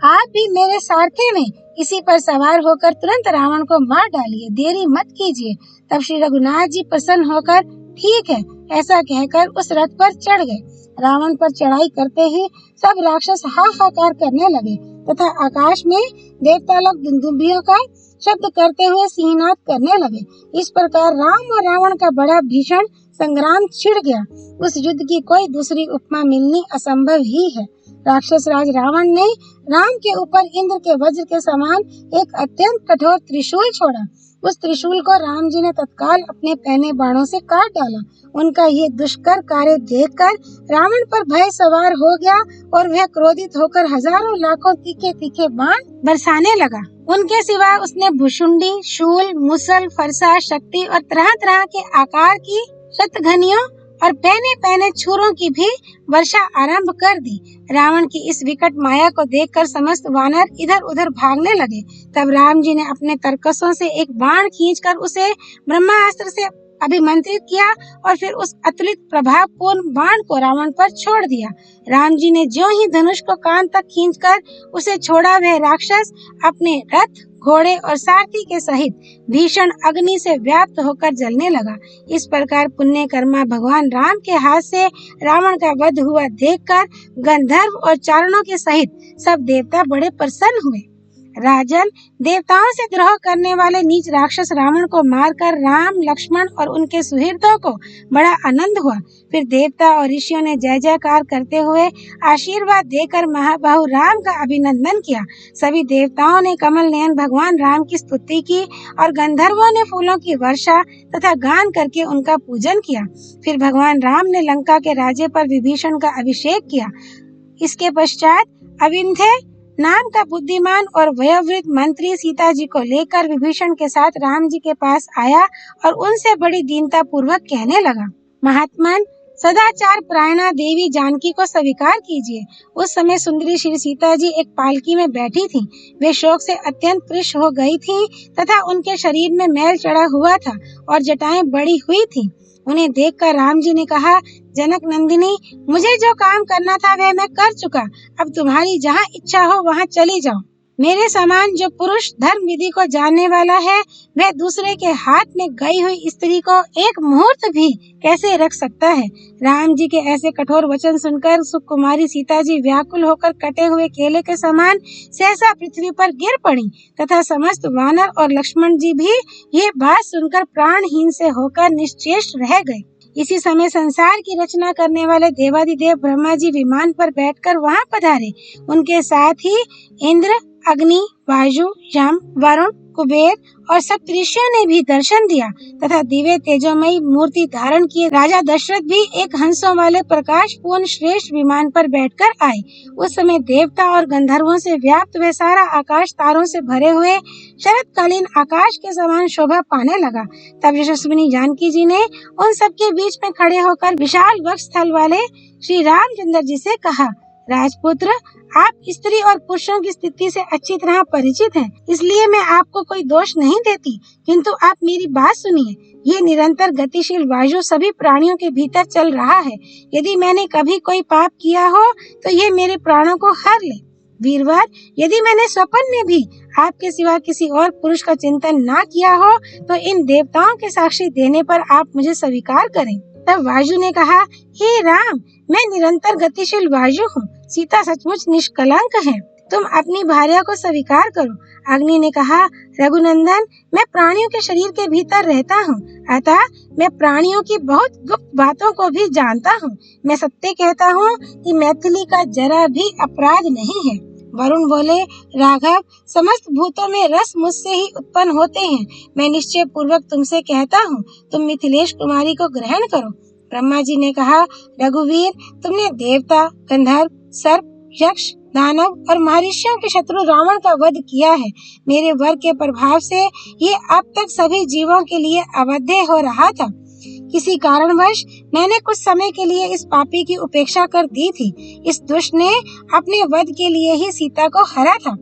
आप भी मेरे सारथी में इसी पर सवार होकर तुरंत रावण को मार डालिए, देरी मत कीजिए। तब श्री रघुनाथ जी प्रसन्न होकर, ठीक है, ऐसा कहकर उस रथ पर चढ़ गए। रावण पर चढ़ाई करते ही सब राक्षस हाहाकार करने लगे तथा आकाश में देवता लोग दुंदुभियों का शब्द करते हुए सिंहनाद करने लगे। इस प्रकार राम और रावण का बड़ा भीषण संग्राम छिड़ गया। उस युद्ध की कोई दूसरी उपमा मिलनी असंभव ही है। राक्षस राज रावण ने राम के ऊपर इंद्र के वज्र के समान एक अत्यंत कठोर त्रिशूल छोड़ा। उस त्रिशूल को राम जी ने तत्काल अपने पहने बाणों से काट डाला। उनका ये दुष्कर कार्य देखकर रावण पर भय सवार हो गया और वह क्रोधित होकर हजारों लाखों तीखे तीखे बाण बरसाने लगा। उनके सिवा उसने भुशुंडी, शूल, मुसल, फरसा, शक्ति और तरह तरह के आकार की शतघनियों और पहने पहने छुरों की भी वर्षा आरंभ कर दी। रावण की इस विकट माया को देखकर समस्त वानर इधर उधर भागने लगे। तब राम जी ने अपने तरकसों से एक बाण खींचकर उसे ब्रह्मास्त्र से अभिमंत्रित किया और फिर उस अतुलित प्रभावपूर्ण बाण को रावण पर छोड़ दिया। राम जी ने ज्यों ही धनुष को कान तक खींचकर उसे छोड़ा, वह राक्षस अपने रथ, घोड़े और सारथी के सहित भीषण अग्नि से व्याप्त होकर जलने लगा। इस प्रकार पुण्य कर्मा भगवान राम के हाथ से रावण का वध हुआ देखकर गंधर्व और चारणों के सहित सब देवता बड़े प्रसन्न हुए। राजन, देवताओं से द्रोह करने वाले नीच राक्षस रावण को मारकर राम, लक्ष्मण और उनके सुहृदों को बड़ा आनंद हुआ। फिर देवता और ऋषियों ने जय जयकार करते हुए आशीर्वाद देकर महाबाहु राम का अभिनंदन किया। सभी देवताओं ने कमल नयन भगवान राम की स्तुति की और गंधर्वों ने फूलों की वर्षा तथा गान करके उनका पूजन किया। फिर भगवान राम ने लंका के राज्य पर विभीषण का अभिषेक किया। इसके पश्चात अविंध्य नाम का बुद्धिमान और वयोवृद्ध मंत्री सीता जी को लेकर विभीषण के साथ राम जी के पास आया और उनसे बड़ी दीनता पूर्वक कहने लगा, महात्मन, सदाचार परायणा देवी जानकी को स्वीकार कीजिए। उस समय सुंदरी श्री सीता जी एक पालकी में बैठी थी। वे शोक से अत्यंत कृश हो गई थी तथा उनके शरीर में मैल चढ़ा हुआ था और जटाएं बड़ी हुई थी। उन्हें देखकर राम जी ने कहा, जनक नंदिनी, मुझे जो काम करना था वह मैं कर चुका। अब तुम्हारी जहाँ इच्छा हो वहाँ चली जाओ। मेरे समान जो पुरुष धर्म विधि को जानने वाला है, वह दूसरे के हाथ में गई हुई स्त्री को एक मुहूर्त भी कैसे रख सकता है। राम जी के ऐसे कठोर वचन सुनकर सुकुमारी सीता जी व्याकुल होकर कटे हुए केले के समान सहसा पृथ्वी पर गिर पड़ी तथा समस्त वानर और लक्ष्मण जी भी ये बात सुनकर प्राणहीन से होकर निश्चेष्ट रह गए। इसी समय संसार की रचना करने वाले देवादिदेव ब्रह्मा जी विमान पर बैठकर वहां पधारे। उनके साथ ही इंद्र, अग्नि, वायु, यम, वरुण, कुबेर और सप्तऋषियों ने भी दर्शन दिया तथा दिव्य तेजोमयी मूर्ति धारण किए राजा दशरथ भी एक हंसों वाले प्रकाश पूर्ण श्रेष्ठ विमान पर बैठकर आए। उस समय देवता और गंधर्वों से व्याप्त वह सारा आकाश तारों से भरे हुए शरतकालीन आकाश के समान शोभा पाने लगा। तब यशस्विनी जानकी जी ने उन सबके बीच में खड़े होकर विशाल वक्ष स्थल वाले श्री रामचंद्र जी से कहा, राजपुत्र, आप स्त्री और पुरुषों की स्थिति से अच्छी तरह परिचित हैं, इसलिए मैं आपको कोई दोष नहीं देती, किंतु आप मेरी बात सुनिए। ये निरंतर गतिशील वायु सभी प्राणियों के भीतर चल रहा है। यदि मैंने कभी कोई पाप किया हो तो ये मेरे प्राणों को हर ले। वीरवर, यदि मैंने स्वप्न में भी आपके सिवा किसी और पुरुष का चिंतन ना किया हो तो इन देवताओं के साक्षी देने पर आप मुझे स्वीकार करें। तब वायु ने कहा, हे राम, मैं निरंतर गतिशील वायु हूँ। सीता सचमुच निष्कलंक है। तुम अपनी भार्या को स्वीकार करो। अग्नि ने कहा, रघुनंदन, मैं प्राणियों के शरीर के भीतर रहता हूँ, अतः मैं प्राणियों की बहुत गुप्त बातों को भी जानता हूँ। मैं सत्य कहता हूँ कि मैथिली का जरा भी अपराध नहीं है। वरुण बोले, राघव, समस्त भूतों में रस मुझसे ही उत्पन्न होते हैं। मैं निश्चय पूर्वक तुमसे कहता हूँ, तुम मिथिलेश कुमारी को ग्रहण करो। ब्रह्मा जी ने कहा, रघुवीर, तुमने देवता, गंधर्व, सर्प, यक्ष, दानव और महर्षियों के शत्रु रावण का वध किया है। मेरे वर के प्रभाव से ये अब तक सभी जीवों के लिए अवध्य हो रहा था। किसी कारणवश मैंने कुछ समय के लिए इस पापी की उपेक्षा कर दी थी। इस दुष्ट ने अपने वध के लिए ही सीता को हरा था।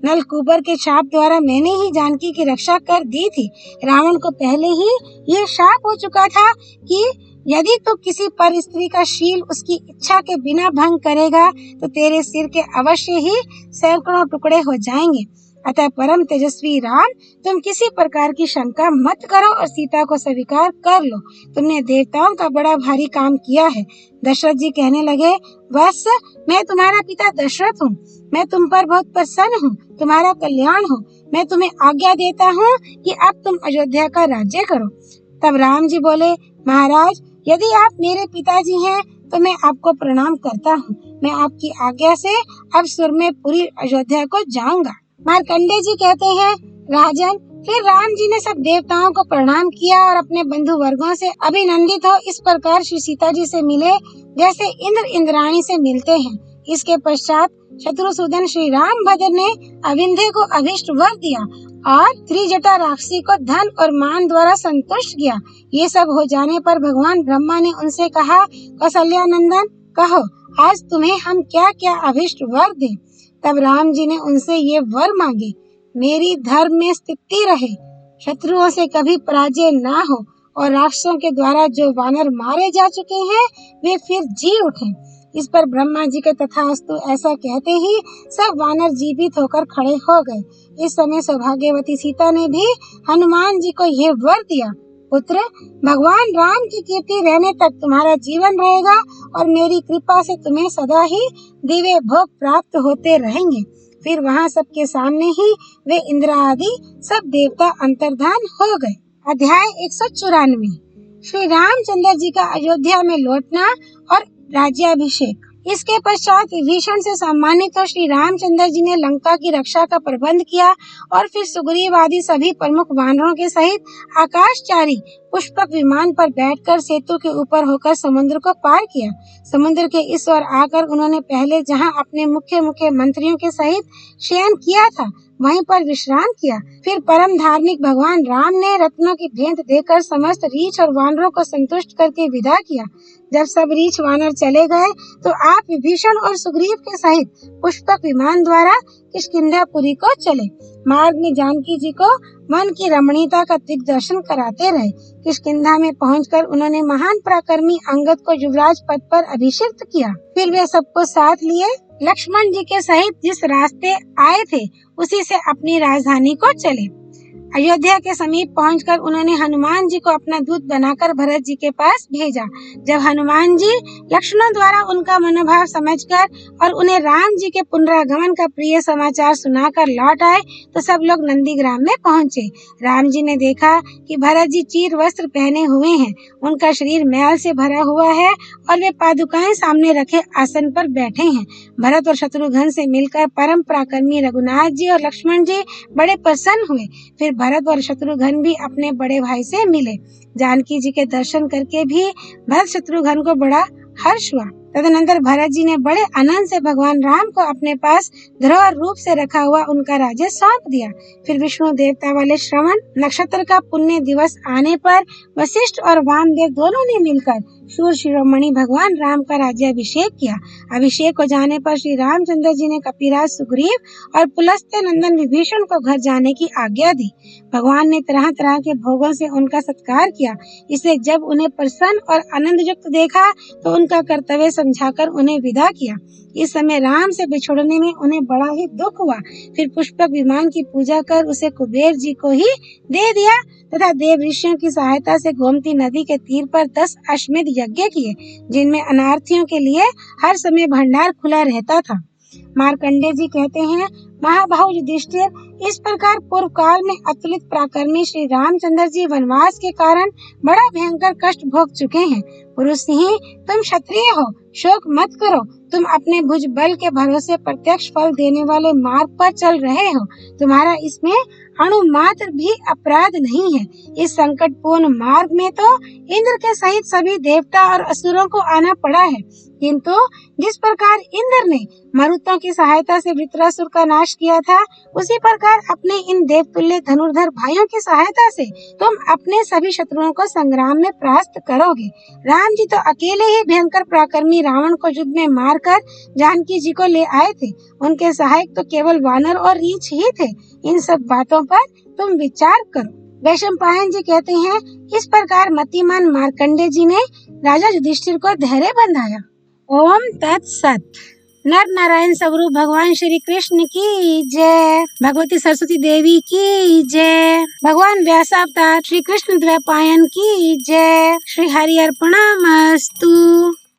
नलकूबर के शाप द्वारा मैंने ही जानकी की रक्षा कर दी थी। रावण को पहले ही ये शाप हो चुका था कि यदि तू किसी पर स्त्री का शील उसकी इच्छा के बिना भंग करेगा तो तेरे सिर के अवश्य ही सैकड़ों टुकड़े हो जाएंगे। अतः परम तेजस्वी राम, तुम किसी प्रकार की शंका मत करो और सीता को स्वीकार कर लो। तुमने देवताओं का बड़ा भारी काम किया है। दशरथ जी कहने लगे, बस मैं तुम्हारा पिता दशरथ हूँ। मैं तुम पर बहुत प्रसन्न हूँ। तुम्हारा कल्याण हो। मैं तुम्हें आज्ञा देता हूँ कि अब तुम अयोध्या का राज्य करो। तब राम जी बोले, महाराज, यदि आप मेरे पिताजी हैं तो मैं आपको प्रणाम करता हूँ। मैं आपकी आज्ञा से अब सुर में पूरी अयोध्या को जाऊंगा। मार्कंडेय जी कहते हैं, राजन, फिर राम जी ने सब देवताओं को प्रणाम किया और अपने बंधु वर्गों से अभिनंदित हो इस प्रकार श्री सीता जी से मिले जैसे इंद्र इंद्राणी से मिलते हैं। इसके पश्चात शत्रुसूदन श्री राम भद्र ने अविंध्य को अभिष्ट वर दिया और त्रिजटा राक्षसी को धन और मान द्वारा संतुष्ट किया। ये सब हो जाने पर भगवान ब्रह्मा ने उनसे कहा, कौसल्यानंदन, कहो आज तुम्हें हम क्या क्या अभिष्ट वर दें। तब राम जी ने उनसे ये वर मांगे, मेरी धर्म में स्थिति रहे, शत्रुओं से कभी पराजय ना हो और राक्षसों के द्वारा जो वानर मारे जा चुके हैं वे फिर जी उठें। इस पर ब्रह्मा जी के तथास्तु ऐसा कहते ही सब वानर जीवित होकर खड़े हो गए। इस समय सौभाग्यवती सीता ने भी हनुमान जी को यह वर दिया, पुत्र, भगवान राम की कीर्ति रहने तक तुम्हारा जीवन रहेगा और मेरी कृपा से तुम्हें सदा ही दिव्य भोग प्राप्त होते रहेंगे। फिर वहाँ सबके सामने ही वे इंद्र आदि सब देवता अंतर्धान हो गए। अध्याय 194। श्री रामचंद्र जी का अयोध्या में लौटना और राज्याभिषेक। इसके पश्चात विभीषण से सम्मानित हो श्री रामचंद्र जी ने लंका की रक्षा का प्रबंध किया और फिर सुग्रीव आदि सभी प्रमुख वानरों के सहित आकाशचारी पुष्पक विमान पर बैठकर सेतु के ऊपर होकर समुद्र को पार किया। समुद्र के इस ओर आकर उन्होंने पहले जहां अपने मुख्य मुख्य मंत्रियों के सहित शयन किया था वहीं पर विश्राम किया। फिर परम धार्मिक भगवान राम ने रत्नों की भेंट देकर समस्त रीछ और वानरों को संतुष्ट करके विदा किया। जब सब रीछ वानर चले गए तो आप विभीषण और सुग्रीव के सहित पुष्पक विमान द्वारा किष्किंधापुरी को चले। मार्ग में जानकी जी को मन की रमणीयता का दिग्दर्शन कराते रहे। किष्किंधा में पहुंचकर उन्होंने महान पराक्रमी अंगद को युवराज पद पर अभिषिक्त किया। फिर वे सबको साथ लिए लक्ष्मण जी के सहित जिस रास्ते आए थे उसी से अपनी राजधानी को चले। अयोध्या के समीप पहुंचकर उन्होंने हनुमान जी को अपना दूत बनाकर भरत जी के पास भेजा। जब हनुमान जी लक्षणों द्वारा उनका मनोभाव समझकर और उन्हें राम जी के पुनरागमन का प्रिय समाचार सुनाकर लौट आए तो सब लोग नंदीग्राम में पहुंचे। राम जी ने देखा कि भरत जी चीर वस्त्र पहने हुए हैं, उनका शरीर मैल से भरा हुआ है और वे पादुकाएं सामने रखे आसन पर बैठे हैं। भरत और शत्रुघ्न से मिलकर परम पराक्रमी रघुनाथ जी और लक्ष्मण जी बड़े प्रसन्न हुए। फिर भरत और शत्रुघ्न भी अपने बड़े भाई से मिले। जानकी जी के दर्शन करके भी भरत शत्रुघ्न को बड़ा हर्ष हुआ। तदनंतर भरत जी ने बड़े आनंद से भगवान राम को अपने पास धरोहर रूप से रखा हुआ उनका राज्य सौंप दिया। फिर विष्णु देवता वाले श्रवण नक्षत्र का पुण्य दिवस आने पर वशिष्ठ और वामदेव दोनों ने मिलकर शूर शिरोमणि भगवान राम का राज्याभिषेक किया। अभिषेक हो जाने पर श्री रामचंद्र जी ने कपिराज सुग्रीव और पुलस्त्य नंदन विभीषण को घर जाने की आज्ञा दी। भगवान ने तरह तरह के भोगों से उनका सत्कार किया। इसलिए जब उन्हें प्रसन्न और आनंद युक्त देखा तो उनका कर्तव्य समझाकर उन्हें विदा किया। इस समय राम से बिछुड़ने में उन्हें बड़ा ही दुख हुआ। फिर पुष्पक विमान की पूजा कर उसे कुबेर जी को ही दे दिया तथा देव ऋषियों की सहायता से गोमती नदी के तीर पर 10 अश्वमेध यज्ञ किए, जिनमें अनार्थियों के लिए हर समय भंडार खुला रहता था। मार्कंडेय जी कहते हैं, महाभाव युधिष्ठिर, इस प्रकार पूर्व काल में अतुलित पराक्रमी श्री रामचंद्र जी वनवास के कारण बड़ा भयंकर कष्ट भोग चुके हैं। पुरुष ही तुम क्षत्रिय हो, शोक मत करो। तुम अपने भुज बल के भरोसे प्रत्यक्ष फल देने वाले मार्ग पर चल रहे हो। तुम्हारा इसमें अणु मात्र भी अपराध नहीं है। इस संकटपूर्ण मार्ग में तो इंद्र के सहित सभी देवता और असुरों को आना पड़ा है, किंतु जिस प्रकार इंद्र ने मरुतों की सहायता से वृत्रासुर का नाश किया था, उसी प्रकार अपने इन देवतुल्य धनुर्धर भाइयों की सहायता से तुम अपने सभी शत्रुओं को संग्राम में परास्त करोगे। राम जी तो अकेले ही भयंकर पराक्रमी रावण को युद्ध में मारकर जानकी जी को ले आए थे। उनके सहायक तो केवल वानर और रीछ ही थे। इन सब बातों पर तुम विचार करो। वैशंपायन जी कहते हैं, इस प्रकार मतिमान मार्कंडे जी ने राजा युधिष्ठिर को धैर्य बंधाया। ओम तत्सत। नर नारायण स्वरूप भगवान श्री कृष्ण की जय। भगवती सरस्वती देवी की जय। भगवान व्यासावतार श्री कृष्ण द्वैपायन की जय। श्री हरि अर्पणमस्तु।